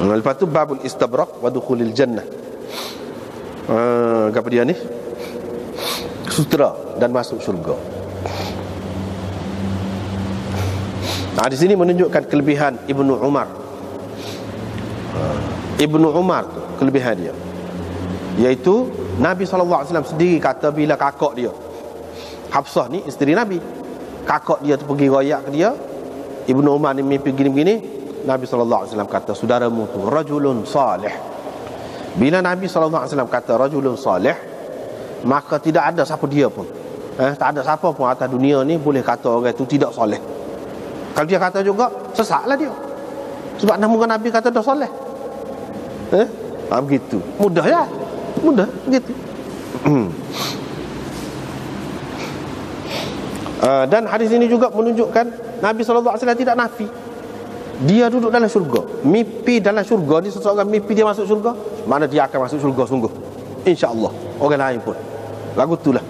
Lepas tu babul istabraq wa dukhulil jannah. Apa dia ni? Sutera dan masuk syurga. Di sini menunjukkan kelebihan Ibnu Umar. Ibnu Umar tu kelebihan dia, iaitu Nabi SAW sendiri kata bila kakak dia Hafsah ni isteri Nabi, kakak dia tu pergi royak ke dia, Ibnu Umar ni mimpi gini-gini, Nabi SAW kata saudaramu tu rajulun salih. Bila Nabi SAW kata rajulun salih, maka tidak ada siapa dia pun, tak ada siapa pun atas dunia ni boleh kata orang itu tidak soleh. Kalau dia kata juga, sesatlah dia. Sebab nama Nabi kata dah soleh. Begitu. Mudah ya. Mudah begitu. Dan hadis ini juga menunjukkan Nabi SAW tidak nafi. Dia duduk dalam syurga. Mimpi dalam syurga ni, seseorang mimpi dia masuk syurga, mana dia akan masuk syurga sungguh, insya-Allah. Orang lain pun lagu itulah.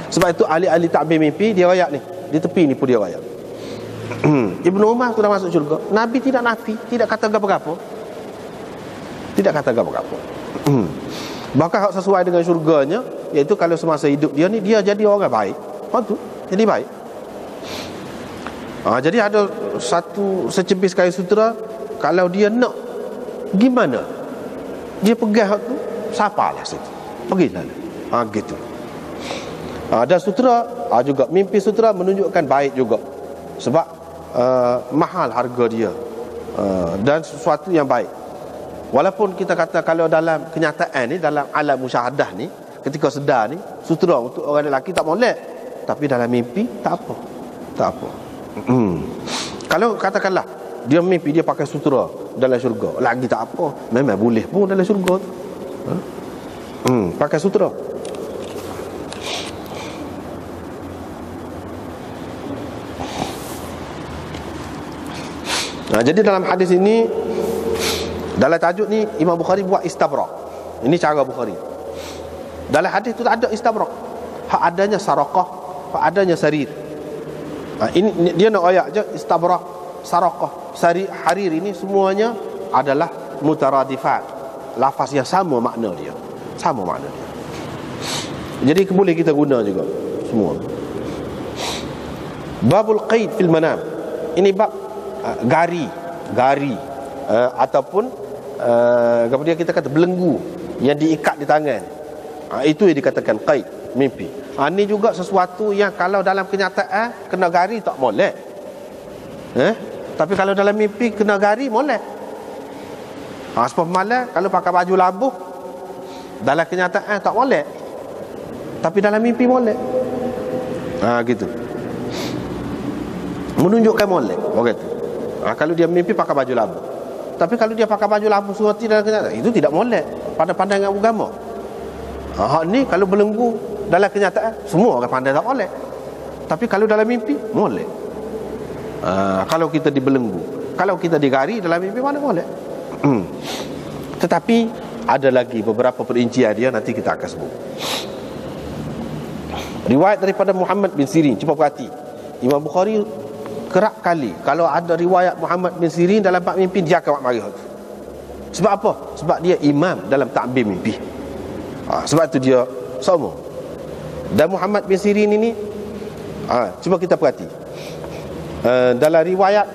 Sebab itu ahli-ahli takbir mimpi dia rayak ni, di tepi ni pun dia rayak. Ibnu Umar sudah masuk syurga. Nabi tidak nafi, tidak kata apa-apa. Tidak kata apa-apa. Bahkan sesuai dengan syurganya, iaitu kalau semasa hidup dia ni dia jadi orang baik. Tu jadi baik. Jadi ada satu secepis kayu sutera, kalau dia nak gimana, dia pegang tu, sapalah situ, pergilah. Gitu. Dan sutera juga, mimpi sutera menunjukkan baik juga. Sebab mahal harga dia, dan sesuatu yang baik. Walaupun kita kata kalau dalam kenyataan ni, dalam alam musyahadah ni, ketika sedar ni, sutera untuk orang lelaki tak molek, tapi dalam mimpi tak apa. Tak apa. Kalau katakanlah dia mimpi dia pakai sutera dalam syurga, lagi tak apa, memang boleh pun dalam syurga tu. Pakai sutera. Jadi dalam hadis ini, dalam tajuk ni Imam Bukhari buat istabrak. Ini cara Bukhari. Dalam hadis tu tak ada istabrak. Hak adanya sarakah, hak adanya sarir. Ini dia nak ayat je istabrak, sarakah, sarir, harir, ini semuanya adalah mutaradifat. Lafaz yang sama makna dia. Sama makna dia. Jadi boleh kita guna juga semua. Babul qaid fil manam. Ini bab gari ataupun kemudian kita kata belenggu yang diikat di tangan. Itu yang dikatakan qaid, mimpi. Ini juga sesuatu yang kalau dalam kenyataan kena gari tak molek. Tapi kalau dalam mimpi kena gari molek. Sebab malam kalau pakai baju labuh, dalam kenyataan tak molek, tapi dalam mimpi molek. Gitu. Menunjukkan molek orang tu. Kalau dia mimpi pakai baju labu, tapi kalau dia pakai baju labu seperti dalam kenyataan, itu tidak molek pada pandangan agama. Ni kalau belenggu dalam kenyataan, semua orang pandai tak molek, tapi kalau dalam mimpi molek. Kalau kita dibelenggu, kalau kita digari dalam mimpi, mana molek. Tetapi ada lagi beberapa perincian dia, nanti kita akan sebut. Riwayat daripada Muhammad bin Sirin, cuba perhati. Imam Bukhari kerap kali kalau ada riwayat Muhammad bin Sirin dalam bab mimpi, dia akan marah. Sebab apa? Sebab dia imam dalam ta'bir mimpi. Sebab tu dia sama. Dan Muhammad bin Sirin ini, cuba kita perhati. Dalam riwayat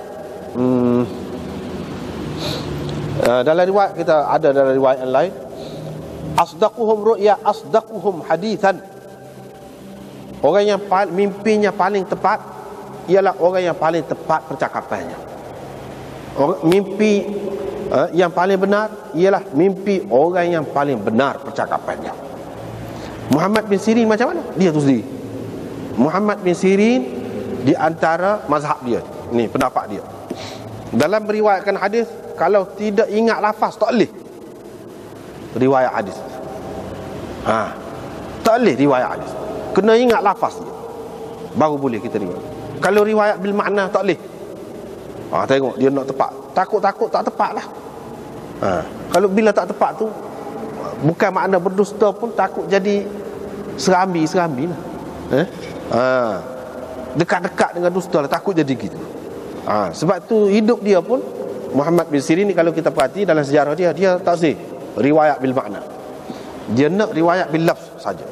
kita ada dalam riwayat yang lain, asdaquhum ru'ya asdaquhum hadithan. Orang yang mimpinya paling tepat ialah orang yang paling tepat percakapannya. Mimpi yang paling benar ialah mimpi orang yang paling benar percakapannya. Muhammad bin Sirin macam mana? Dia tu sendiri. Muhammad bin Sirin di antara mazhab dia, ni pendapat dia, dalam meriwayatkan hadis, kalau tidak ingat lafaz tak boleh riwayat hadis. Tak boleh riwayat hadis, kena ingat lafaz dia baru boleh kita riwayat. Kalau riwayat bil makna tak boleh. Tengok dia nak tepat, takut-takut tak tepat lah. Kalau bila tak tepat tu, bukan makna berdusta pun, takut jadi serambi lah. Dekat-dekat dengan dusta lah, takut jadi gitu. Sebab tu hidup dia pun, Muhammad bin Sirin ni, kalau kita perhati dalam sejarah dia, dia tak sih riwayat bil makna, dia nak riwayat bil lafz saja.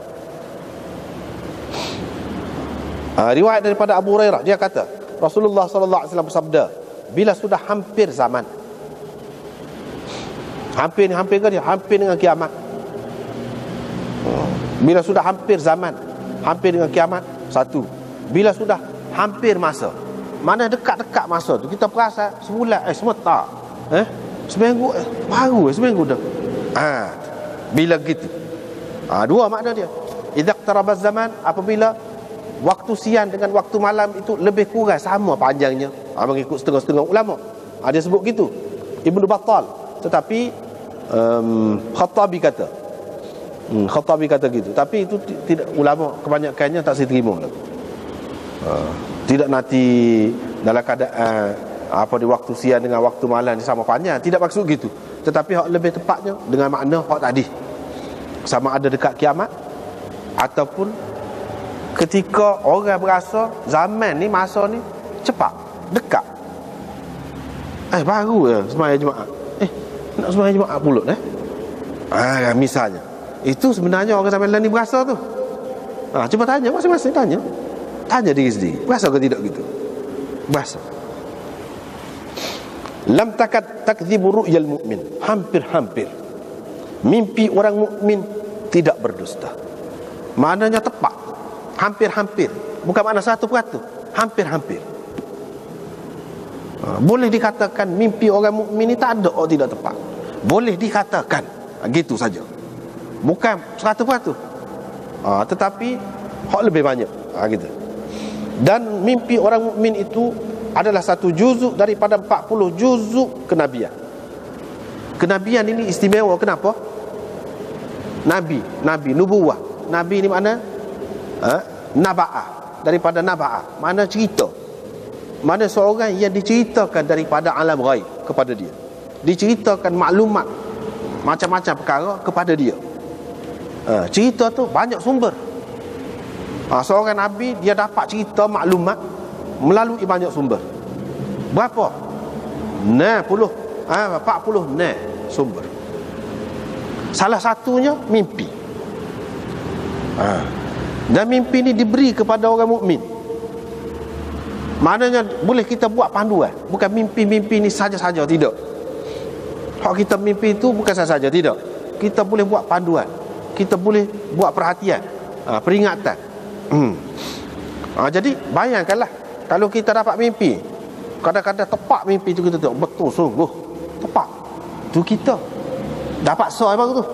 Riwayat daripada Abu Hurairah, dia kata Rasulullah sallallahu alaihi wasallam bersabda, bila sudah hampir zaman, hampir ke dia? Hampir dengan kiamat. Bila sudah hampir zaman, hampir dengan kiamat. Satu, bila sudah hampir masa, mana dekat-dekat masa tu, kita perasa sebulan, semata, seminggu, baru seminggu dah. Bila gitu. Dua makna dia. Idza iqtarabaz zaman, apabila waktu siang dengan waktu malam itu lebih kurang sama panjangnya, mengikut setengah-setengah ulama. Dia sebut gitu, Ibnu Battal. Tetapi Khattabi kata gitu. Tapi itu tidak, ulama kebanyakannya tak saya terima lah. Tidak nanti dalam keadaan di waktu siang dengan waktu malam sama panjang, tidak maksud gitu. Tetapi hak lebih tepatnya dengan makna hak tadi, sama ada dekat kiamat ataupun ketika orang berasa zaman ni, masa ni cepat, dekat. Baru sembahyang Jumaat. Nak sembahyang Jumaat pula misalnya. Itu sebenarnya orang zaman lain ni berasa tu. Cuba tanya masing-masing, tanya diri sendiri, berasa ke tidak gitu? Berasa. Lam takad takdzibu ru'yal mu'min, hampir-hampir mimpi orang mukmin tidak berdusta. Maknanya tepat, hampir-hampir, bukan makna 1%, hampir-hampir. Boleh dikatakan mimpi orang mukmin ni tak ada tidak tepat, boleh dikatakan gitu saja, bukan 100%, tetapi hak lebih banyak, gitu. Dan mimpi orang mukmin itu adalah satu juzuk daripada 40 juzuk kenabian. Kenabian ini istimewa, kenapa? Nabi, nubuwah. Nabi ni mana? Naba'ah, daripada naba'ah, mana cerita, mana seorang yang diceritakan daripada alam ghaib kepada dia, diceritakan maklumat macam-macam perkara kepada dia. Cerita tu banyak sumber. Seorang Nabi, dia dapat cerita maklumat melalui banyak sumber. Berapa? 40 sumber. Salah satunya mimpi. Dan mimpi ni diberi kepada orang mukmin. Maknanya boleh kita buat panduan. Bukan mimpi-mimpi ni saja-saja, tidak. Hak kita mimpi itu bukan saja-saja, tidak. Kita boleh buat panduan, kita boleh buat perhatian, peringatan. Jadi bayangkanlah, kalau kita dapat mimpi, kadang-kadang tepat mimpi itu, kita tengok betul, sungguh tepat, tu kita dapat soal baru tu.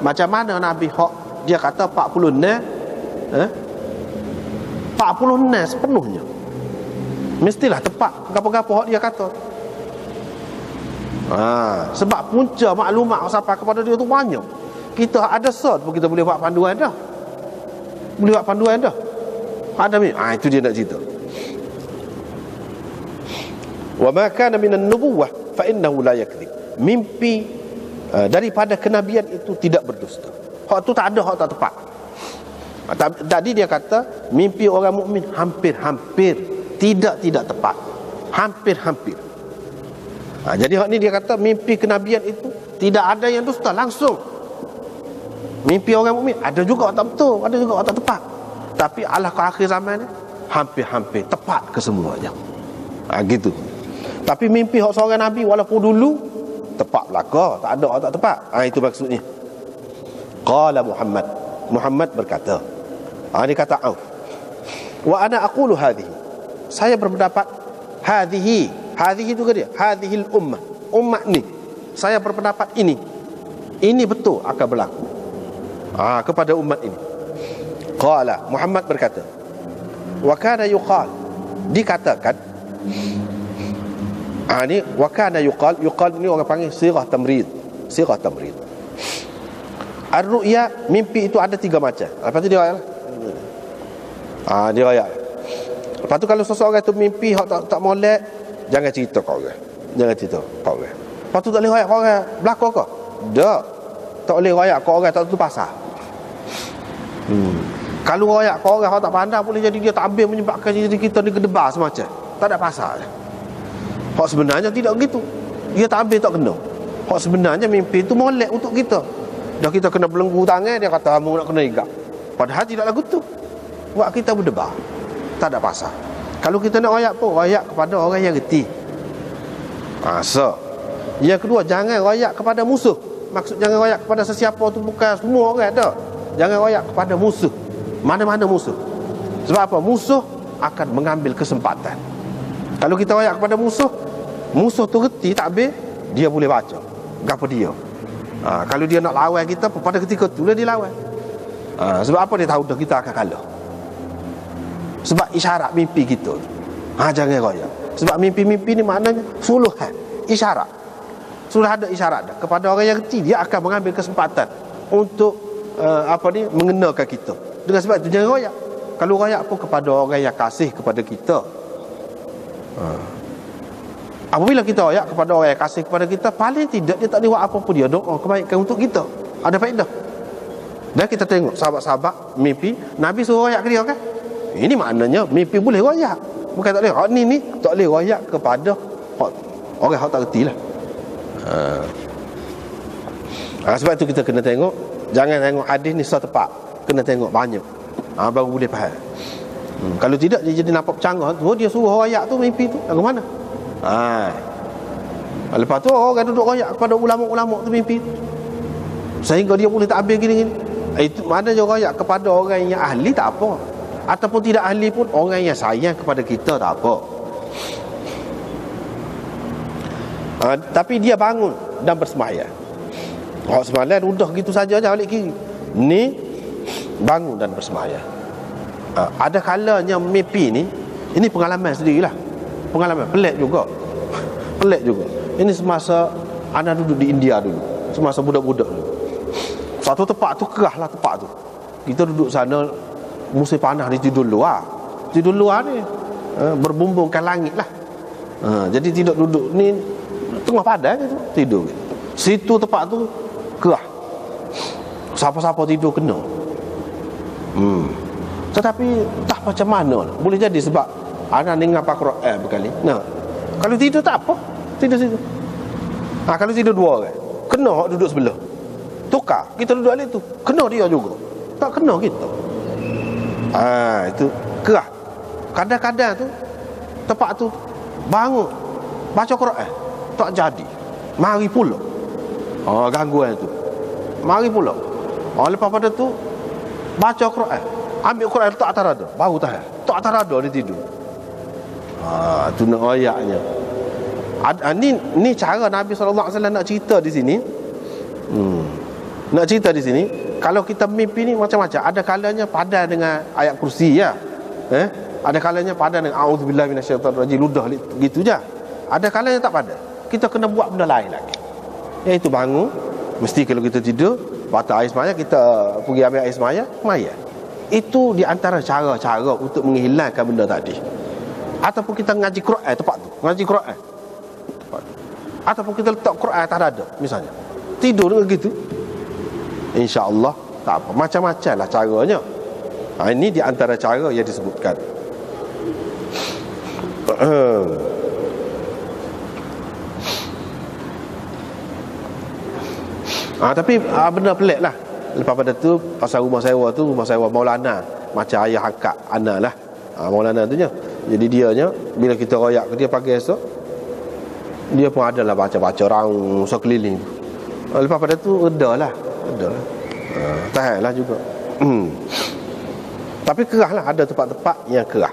Macam mana Nabi hak dia kata 46 sepenuhnya mestilah tepat apa-apa hak dia kata. Sebab punca maklumat sampai kepada dia tu banyak. Kita ada sort pun kita boleh buat panduan dah. Ada ni, itu dia nak cerita. Wa ma kana minan nubuwah fa innahu la yakdzib. Mimpi daripada kenabian itu tidak berdusta. Hak tu tak ada, hak tak tepat. Tadi dia kata mimpi orang mukmin hampir-hampir tidak tepat. Hampir-hampir. Jadi hak ni dia kata mimpi kenabian itu tidak ada yang dusta langsung. Mimpi orang mukmin ada juga tak betul, ada juga tak tepat. Tapi Allah ke akhir zaman ni hampir-hampir tepat ke semuanya. Gitu. Tapi mimpi hak seorang nabi walaupun dulu tepat belaka, tak ada tak tepat. Itu maksudnya. Qala Muhammad berkata. Dia kata Auf. Wa ana aqulu hadhihi. Saya berpendapat hadhihi itu ke dia? Hadhil ummah ni. Saya berpendapat ini betul akan berlaku. Kepada umat ini. Qala Muhammad berkata. Wa kana yuqal. Dikatakan. Ni wa kana yuqal ni orang panggil sirah tamrid. Ar-ru'ya, mimpi itu ada 3 macam. Lepas tu dia ayat. Dia ayat. Lepas tu kalau seseorang tu mimpi tak molek, jangan cerita kau orang. Lepas tu tak boleh ayat kau orang belakang kau. Tak boleh ayat kau orang tak tu pasal. Kalau ayat kau orang tak pandai boleh jadi dia tak ambil menyebabkan jadi kita ni kedebar semacam. Tak ada pasal. Hak sebenarnya tidak begitu. Dia tak ambil tak kena. Hak sebenarnya mimpi itu molek untuk kita. Dah kita kena belenggu tangan, dia kata kamu nak kena igap. Padahal tidaklah gitu. Buat kita berdebar. Tak ada pasal. Kalau kita nak royak pun, royak kepada orang yang reti. Yang kedua, jangan royak kepada musuh. Maksud jangan royak kepada sesiapa tu bukan semua orang dah. Jangan royak kepada musuh. Mana-mana musuh. Sebab apa? Musuh akan mengambil kesempatan. Kalau kita royak kepada musuh tu reti tak habis, dia boleh baca. Gapa dia? Kalau dia nak lawan kita, pada ketika itulah dia lawan. Sebab apa dia tahu dah kita akan kalah? Sebab isyarat mimpi kita. Jangan royak. Sebab mimpi-mimpi ni maknanya suluhan, isyarat. Sudah ada isyarat dah. Kepada orang yang reti, dia akan mengambil kesempatan untuk mengenakan kita. Dengan sebab itu jangan royak. Kalau royak pun kepada orang yang kasih kepada kita. Apabila kita royak kepada orang yang kasih kepada kita, paling tidak dia tak boleh buat apa pun, dia doa kebaikan untuk kita. Ada faedah. Dan kita tengok sahabat-sahabat mimpi, Nabi suruh royak ke dia kan? Ini maknanya mimpi boleh royak. Bukan tak boleh. Ni tak boleh royak kepada orang yang tak reti lah. Sebab itu kita kena tengok. Jangan tengok hadis ni sah tepat. Kena tengok banyak. Baru boleh faham. Kalau tidak dia jadi nampak bercanggah. Dia suruh royak tu mimpi tu. Lagu mana? Lepas tu orang duduk royak kepada ulama-ulama tu mimpi tu, sehingga dia boleh tak ambil gini-gini. Itu maknanya royak kepada orang yang ahli tak apa. Ataupun tidak ahli pun, orang yang sayang kepada kita tak apa. Tapi dia bangun dan bersemayam. Semalam udah gitu saja balik kiri. Ni bangun dan bersemayam. Ada kalanya mimpi ni, ini pengalaman sendirilah. Pengalaman pelik juga. Ini semasa anak duduk di India dulu, semasa budak-budak dulu. Satu tempat tu kerahlah tempat tu. Kita duduk sana musim panas, dia tidur luar. Tidur luar ni berbumbungkan langit lah. Jadi tidak duduk ni tengah padang tu, tidur. Situ tempat tu kerah. Siapa-siapa tidur kena. Tetapi tak macam mana lah. Boleh jadi sebab anak dengar Quran berkali. Kalau tidur tak apa, tidur situ. Kalau tidur 2 orang, kena hak duduk sebelah. Tukar, kita duduk alik tu, kena dia juga. Tak kena kita. Itu kerah. Kadang-kadang tu tempat tu bangun baca Quran tak jadi. Mari pula. Gangguan tu. Mari pula. Lepas pada tu baca Quran, ambil Quran letak atas rada, baru tahan. Tak atas rada dia tidur. Tu nak ayatnya. Ni cara Nabi SAW nak cerita di sini. Nak cerita di sini, kalau kita mimpi ni macam-macam. Ada kalanya padan dengan ayat kursi ya. Ada kalanya padan dengan auzubillahi minasyaitonirrajim, ludah gitu je. Ada kalanya tak padan. Kita kena buat benda lain lagi. Iaitu bangun, mesti kalau kita tidur, batal air semaya, kita pergi ambil air semaya, maya. Itu di antara cara-cara untuk menghilangkan benda tadi. Ataupun kita ngaji Quran tempat tu, ngaji Quran. Ataupun kita letak Quran atas dada misalnya. Tidur dengan gitu, insya-Allah tak apa. Macam-macam lah caranya. Ini di antara cara yang disebutkan. Tapi benda pelik lah. Lepas pada tu pasal rumah sewa Maulana, macam ayah angkat anak lah. Maulana tu nya. Jadi dianya bila kita royak ke dia pagi esok, dia pun adalah baca-baca raung sekeliling. Lepas pada tu redalah. Tahanlah juga. Tapi kerah lah, ada tempat-tempat yang kerah.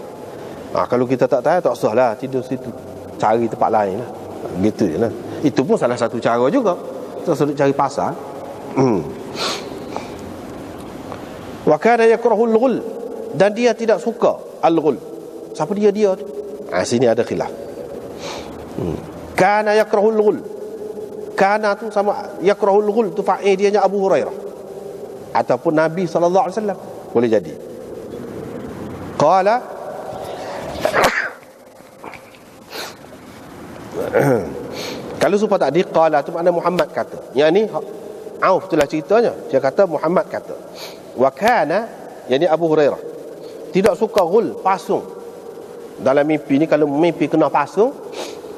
Kalau kita tak tahan, tak usah lah tidur situ, cari tempat lain lah. Gitu je lah. Itu pun salah satu cara juga. Kita suruh cari pasal. Wa kana yakrahul ghul, dan dia tidak suka al-ghul. Siapa dia tu? Sini ada khilaf. Kana yakrahul ghul. Kana tu sama yakrahul ghul tu fa'il dia nya Abu Hurairah ataupun Nabi sallallahu alaihi wasallam, boleh jadi. Qala kalau supaya tadi qala tu makna Muhammad kata. Yang ni Auf itulah ceritanya. Dia kata Muhammad kata. Wa kana, yani Abu Hurairah tidak suka ghul, pasung. Dalam mimpi ni, kalau mimpi kena pasung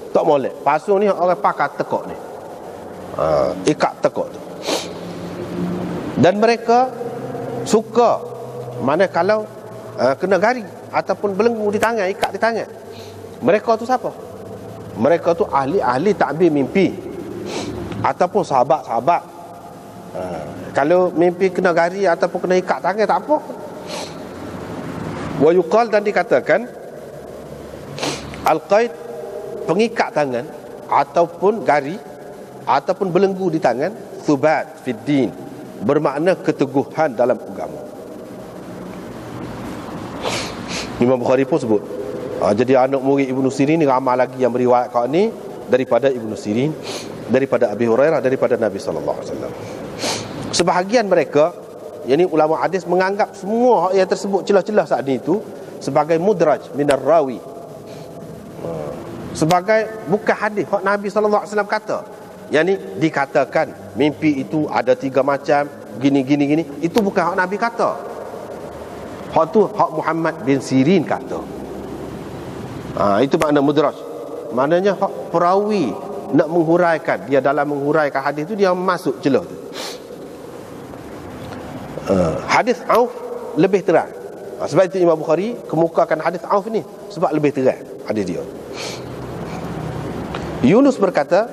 tak molek. Pasung ni orang pakai tekok ni. Ikat tekok tu. Dan mereka suka mana kalau kena gari ataupun belenggu di tangan, ikat di tangan. Mereka tu siapa? Mereka tu ahli takbir mimpi ataupun sahabat-sahabat. Kalau mimpi kena gari ataupun kena ikat tangan tak apa. Wa yuqal, dan dikatakan al-qaid, pengikat tangan ataupun gari ataupun belenggu di tangan, thubat fid din, bermakna keteguhan dalam agama. Imam Bukhari pun sebut. Jadi anak murid Ibnu Sirin ni ramai lagi yang beriwayat kau ni daripada Ibnu Sirin, daripada Abi Hurairah, daripada Nabi sallallahu alaihi wasallam. Sebahagian mereka, yakni ulama hadis, menganggap semua yang tersebut celah-celah saat itu sebagai mudraj minar rawi, sebagai bukan hadis hak Nabi sallallahu alaihi wasallam kata. Yakni dikatakan mimpi itu ada 3 macam, gini. Itu bukan hak Nabi kata. Hak tu hak Muhammad bin Sirin kata. Itu makna mudraj. Maknanya hak perawi nak menghuraikan, dia dalam menghuraikan hadis tu dia masuk celah tu. Hadis Auf lebih terang. Sebab itu Imam Bukhari kemukakan hadis Auf ni sebab lebih terang hadis dia. Yunus berkata,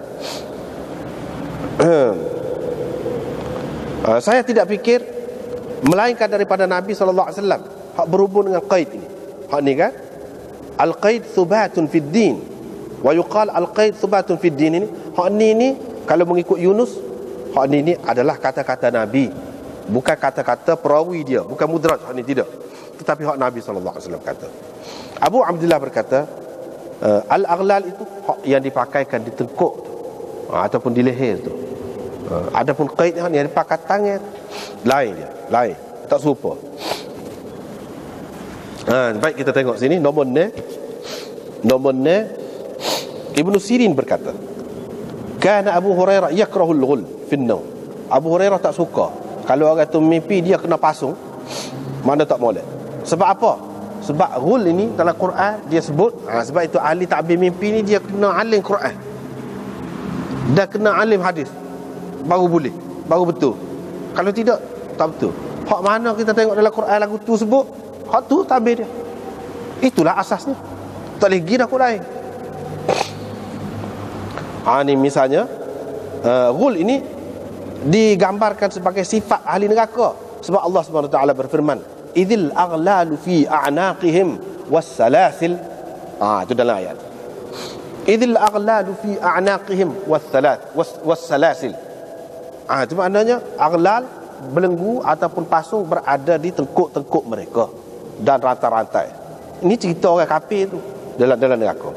saya tidak fikir melainkan daripada Nabi sallallahu alaihi wasallam hak berhubung dengan qaid ini. Hak ni kan, al-qaid thubatun fid din, wa yuqal al-qaid thubatun fid din ini. Hak ni kalau mengikut Yunus, hak ni adalah kata-kata Nabi, bukan kata-kata perawi dia, bukan mudraj. Hak ni tidak, tetapi hak Nabi sallallahu alaihi wasallam kata. Abu Abdullah berkata, al-aghlal itu hak yang dipakaikan di tengkuk tu, ataupun di leher tu. Adapun qaid yang dipakai tangan, lain dia, lain, tak serupa. Baik, kita tengok sini nombor ni Ibnu Sirin berkata, kana Abu Hurairah yakrahul ghul fi an-nawm. Abu Hurairah tak suka kalau orang tu mimpi dia kena pasung, mana tak molek. Sebab apa? Sebab ghul ini dalam Quran dia sebut, sebab itu ahli takbir mimpi ni dia kena alim Quran dan kena alim hadis, baru boleh, baru betul. Kalau tidak, tak betul. Hak mana kita tengok dalam Quran lagu tu sebut, hak tu tabir dia. Itulah asasnya. Tak boleh pergi dah kot lain. Ni misalnya ghul ini digambarkan sebagai sifat ahli neraka. Sebab Allah Subhanahu Wa Taala berfirman, idzil aghlalu fi a'naqihim was-salasil. Itu dalam ayat. Idzil aghlalu fi a'naqihim was-salasil. Itu maknanya aghlal, belenggu ataupun pasung berada di tengkuk-tengkuk mereka dan rantai-rantai. Ini cerita orang kafir tu dalam neraka.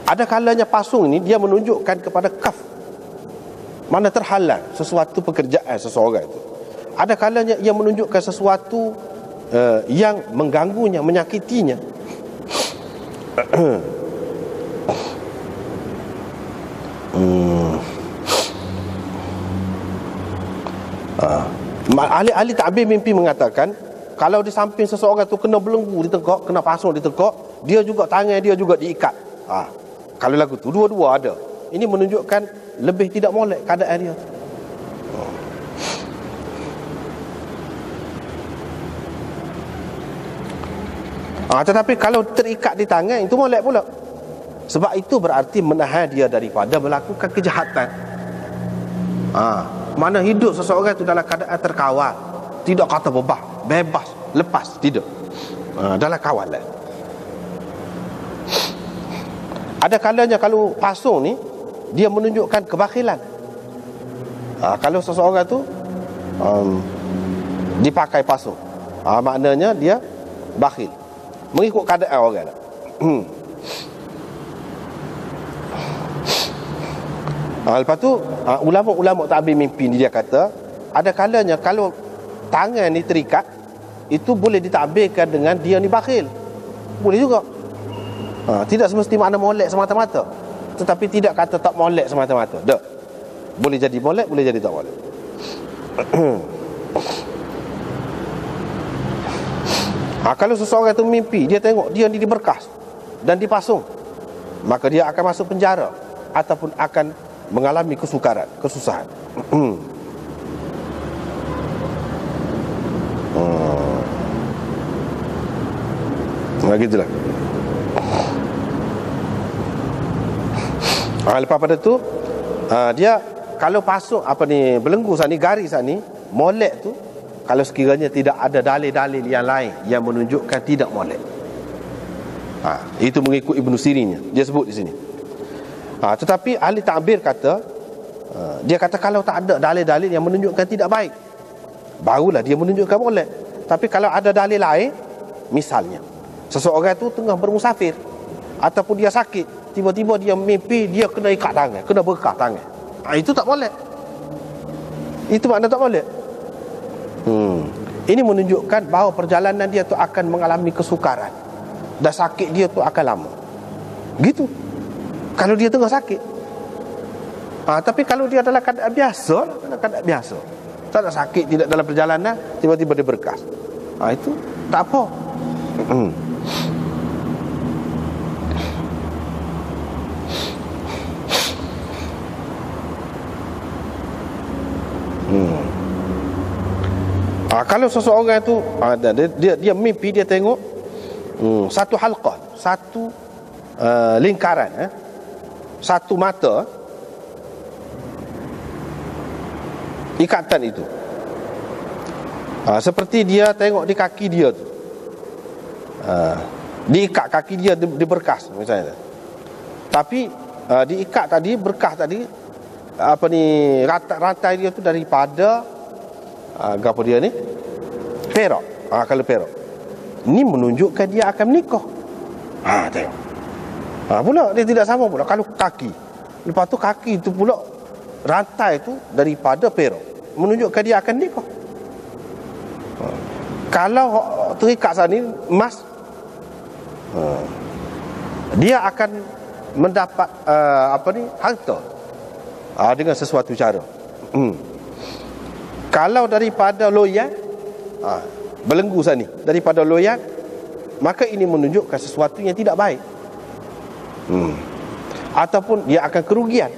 Ada kalanya pasung ini dia menunjukkan kepada kaf, mana terhalang sesuatu pekerjaan seseorang itu. Ada kalanya ia menunjukkan sesuatu yang mengganggunya, menyakitinya. Ahli-ahli ta'bir mimpi mengatakan, kalau di samping seseorang tu kena belenggu di tengkok, kena pasung di tengkok, dia juga tangan dia juga diikat. Kalau lagu tu dua-dua ada, ini menunjukkan lebih tidak molek keadaan dia. Tetapi kalau terikat di tangan, itu molek pula. Sebab itu berarti menahan dia daripada melakukan kejahatan. Mana hidup seseorang itu dalam keadaan terkawal, tidak kata bebas, lepas, tidak. Dalam kawalan. Ada kalanya kalau pasung ni, dia menunjukkan kebakhilan. Kalau seseorang tu dipakai pasung, maknanya dia bakhil, mengikut keadaan orang. Lepas tu ulama-ulama ta'bir mimpi ni dia kata, ada kalanya kalau tangan ni terikat, itu boleh ditakbirkan dengan dia ni bakhil. Boleh juga. Tidak semesti makna molek semata-mata, tetapi tidak kata tak molek semata-mata. Dah. Boleh jadi molek, boleh jadi tak molek. Kalau seseorang tu mimpi, dia tengok dia ni diberkas dan dipasung, maka dia akan masuk penjara ataupun akan mengalami kesukaran, kesusahan. Begitulah. Lepas pada tu dia kalau pasung belenggu sana ni, garis sana ni, molek tu, kalau sekiranya tidak ada dalil-dalil yang lain yang menunjukkan tidak molek. Itu mengikut Ibn Sirinnya, dia sebut di sini. Tetapi ahli ta'bir kata, dia kata kalau tak ada dalil-dalil yang menunjukkan tidak baik, barulah dia menunjukkan molek. Tapi kalau ada dalil lain, misalnya seseorang tu tengah bermusafir ataupun dia sakit, tiba-tiba dia mimpi dia kena ikat tangan, kena berkah tangan, itu tak molek. Itu makna tak molek. Ini menunjukkan bahawa perjalanan dia tu akan mengalami kesukaran dan sakit dia tu akan lama. Gitu kalau dia tengah sakit. Tapi kalau dia dalam keadaan biasa, tak ada sakit, tidak dalam perjalanan, tiba-tiba dia berkas, itu tak apa. Kalau seseorang itu dia mimpi, dia tengok satu halqah, satu lingkaran, satu mata, ikatan itu, seperti dia tengok di kaki dia tu, diikat kaki dia diberkas misalnya. Tapi diikat tadi, berkah tadi, rantai dia tu daripada apa dia ni, perak. Kalau perak, ini menunjukkan dia akan menikah. Tengok. Pula dia tidak sama pula kalau kaki. Lepas tu kaki tu pula rantai tu daripada perak, menunjukkan dia akan nikah. Kalau terikat sana ni emas, dia akan mendapat harta dengan sesuatu cara. Kalau daripada loyan, belenggu sana ni daripada loyan, maka ini menunjukkan sesuatu yang tidak baik. Ataupun dia akan kerugian.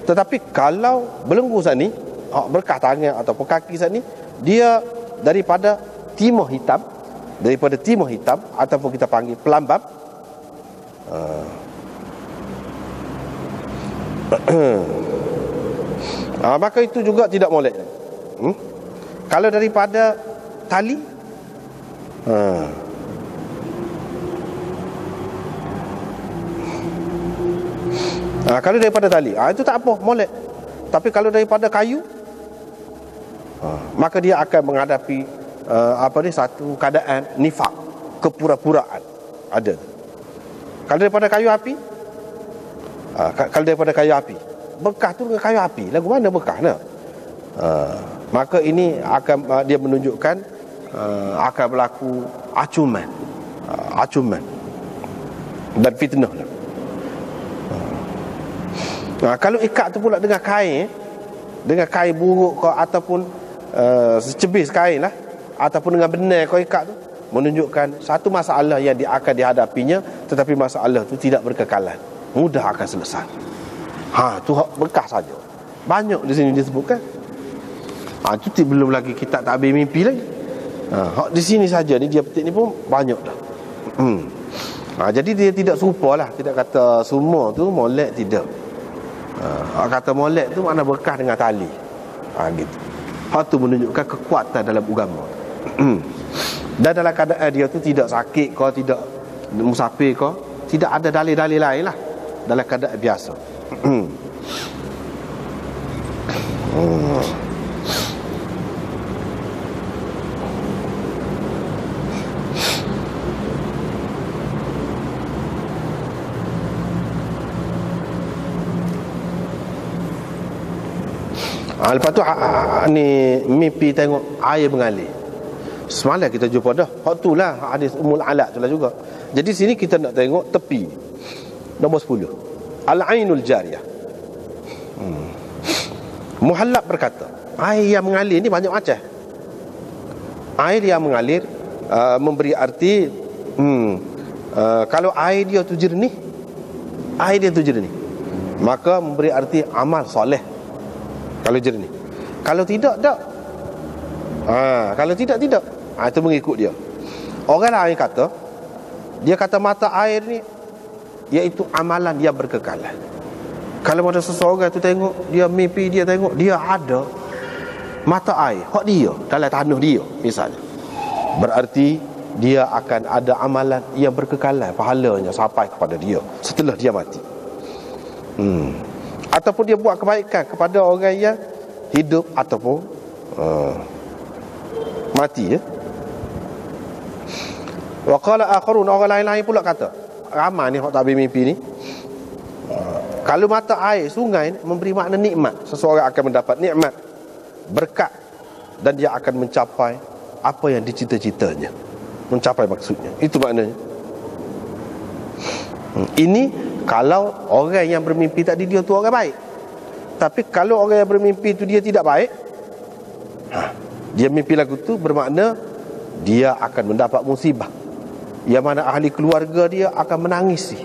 Tetapi kalau belenggu sana ni, berkah tangan ataupun kaki sana ni, dia daripada timah hitam, ataupun kita panggil pelambab, maka itu juga tidak molek. Kalau daripada tali, kalau daripada tali, itu tak apa, molek. Tapi kalau daripada kayu, maka dia akan menghadapi satu keadaan nifak, kepura-puraan ada. Kalau daripada kayu api, bekah tu dengan kayu api, lagu mana bekah nak? Maka ini akan dia menunjukkan akan berlaku acuman dan fitnah lah. Kalau ikat tu pula dengan kain, dengan kain buruk kau ataupun secebis kain lah, ataupun dengan benar kau ikat tu, menunjukkan satu masalah yang akan dihadapinya, tetapi masalah tu tidak berkekalan, mudah akan selesai. Tu bekas saja. Banyak di sini disebutkan. Itu belum lagi kita tak habis mimpi lagi. Di sini saja ni dia petik ni pun banyak dah. Jadi dia tidak serupa lah. Tidak kata semua tu molek, tidak. Kata molek tu makna bekas dengan tali. Gitu. Hak tu menunjukkan kekuatan dalam agama. Dan dalam keadaan dia tu tidak sakit kau, tidak musafir kau, tidak ada dalil-dalil lain lah, dalam keadaan biasa. Lepas tu ni mimpi tengok air mengalir. Semalam kita jumpa dah. Hak tu lah hadis Ummul Ala tu lah juga. Jadi sini kita nak tengok tepi. Nombor 10. Al-ainul jariyah. Muhallab berkata, air yang mengalir ni banyak macam. Air yang mengalir memberi arti kalau air dia tu jernih, maka memberi arti amal soleh. Kalau jernih. Kalau tidak, tak. Kalau tidak. Itu mengikut dia. Orang lain kata, dia kata mata air ni iaitu amalan yang berkekalan. Kalau ada seseorang tu tengok, dia mimpi, dia tengok, dia ada mata air, hak dia dalam tanah dia misalnya, berarti dia akan ada amalan yang berkekalan, pahalanya sampai kepada dia setelah dia mati. Ataupun dia buat kebaikan kepada orang yang hidup ataupun mati, ya. Wa qala akharun, orang lain-lain pula kata, ramai ni hak tak habis mimpi ni, kalau mata air sungai memberi makna nikmat, seseorang akan mendapat nikmat, berkat, dan dia akan mencapai apa yang dicita-citanya, mencapai maksudnya. Itu maknanya. Ini kalau orang yang bermimpi tadi dia tu orang baik. Tapi kalau orang yang bermimpi tu dia tidak baik, dia mimpi lagu tu bermakna dia akan mendapat musibah, yang mana ahli keluarga dia akan menangisi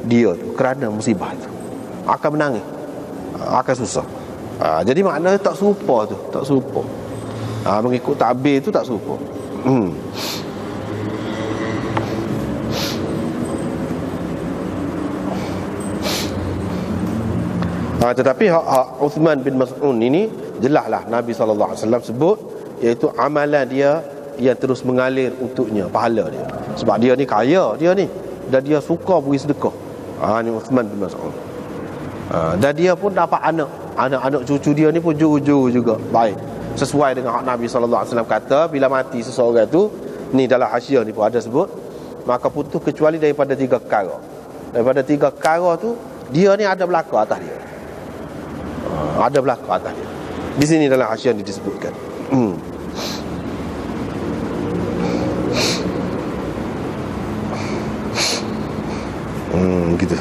dia tu kerana musibah itu, akan menangis, akan susah. Jadi maknanya tak serupa tu, tak serupa. Mengikut takbir tu tak serupa. Tetapi hak Uthman bin Mas'ud ini jelaslah Nabi SAW sebut, iaitu amalan dia yang terus mengalir untuknya, pahala dia. Sebab dia ni kaya, dia ni, dan dia suka beri sedekah. Ni Uthman bin Mas'ud. Dan dia pun dapat anak cucu dia ni pun juru-juru juga baik, sesuai dengan hak Nabi SAW kata, bila mati seseorang tu, ni dalam hasyiah ni pun ada sebut, maka putus kecuali daripada 3 perkara. Daripada 3 perkara tu, dia ni ada belaka atas dia. Ada belaka atas dia. Di sini dalam hasyiah ni disebutkan. Gitu.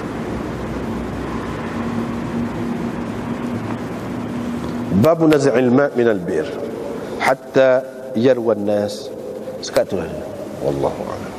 Bab naz'il ma' min al-bir hatta yarwa an-nas. Sekat tu. Wallahu a'lam.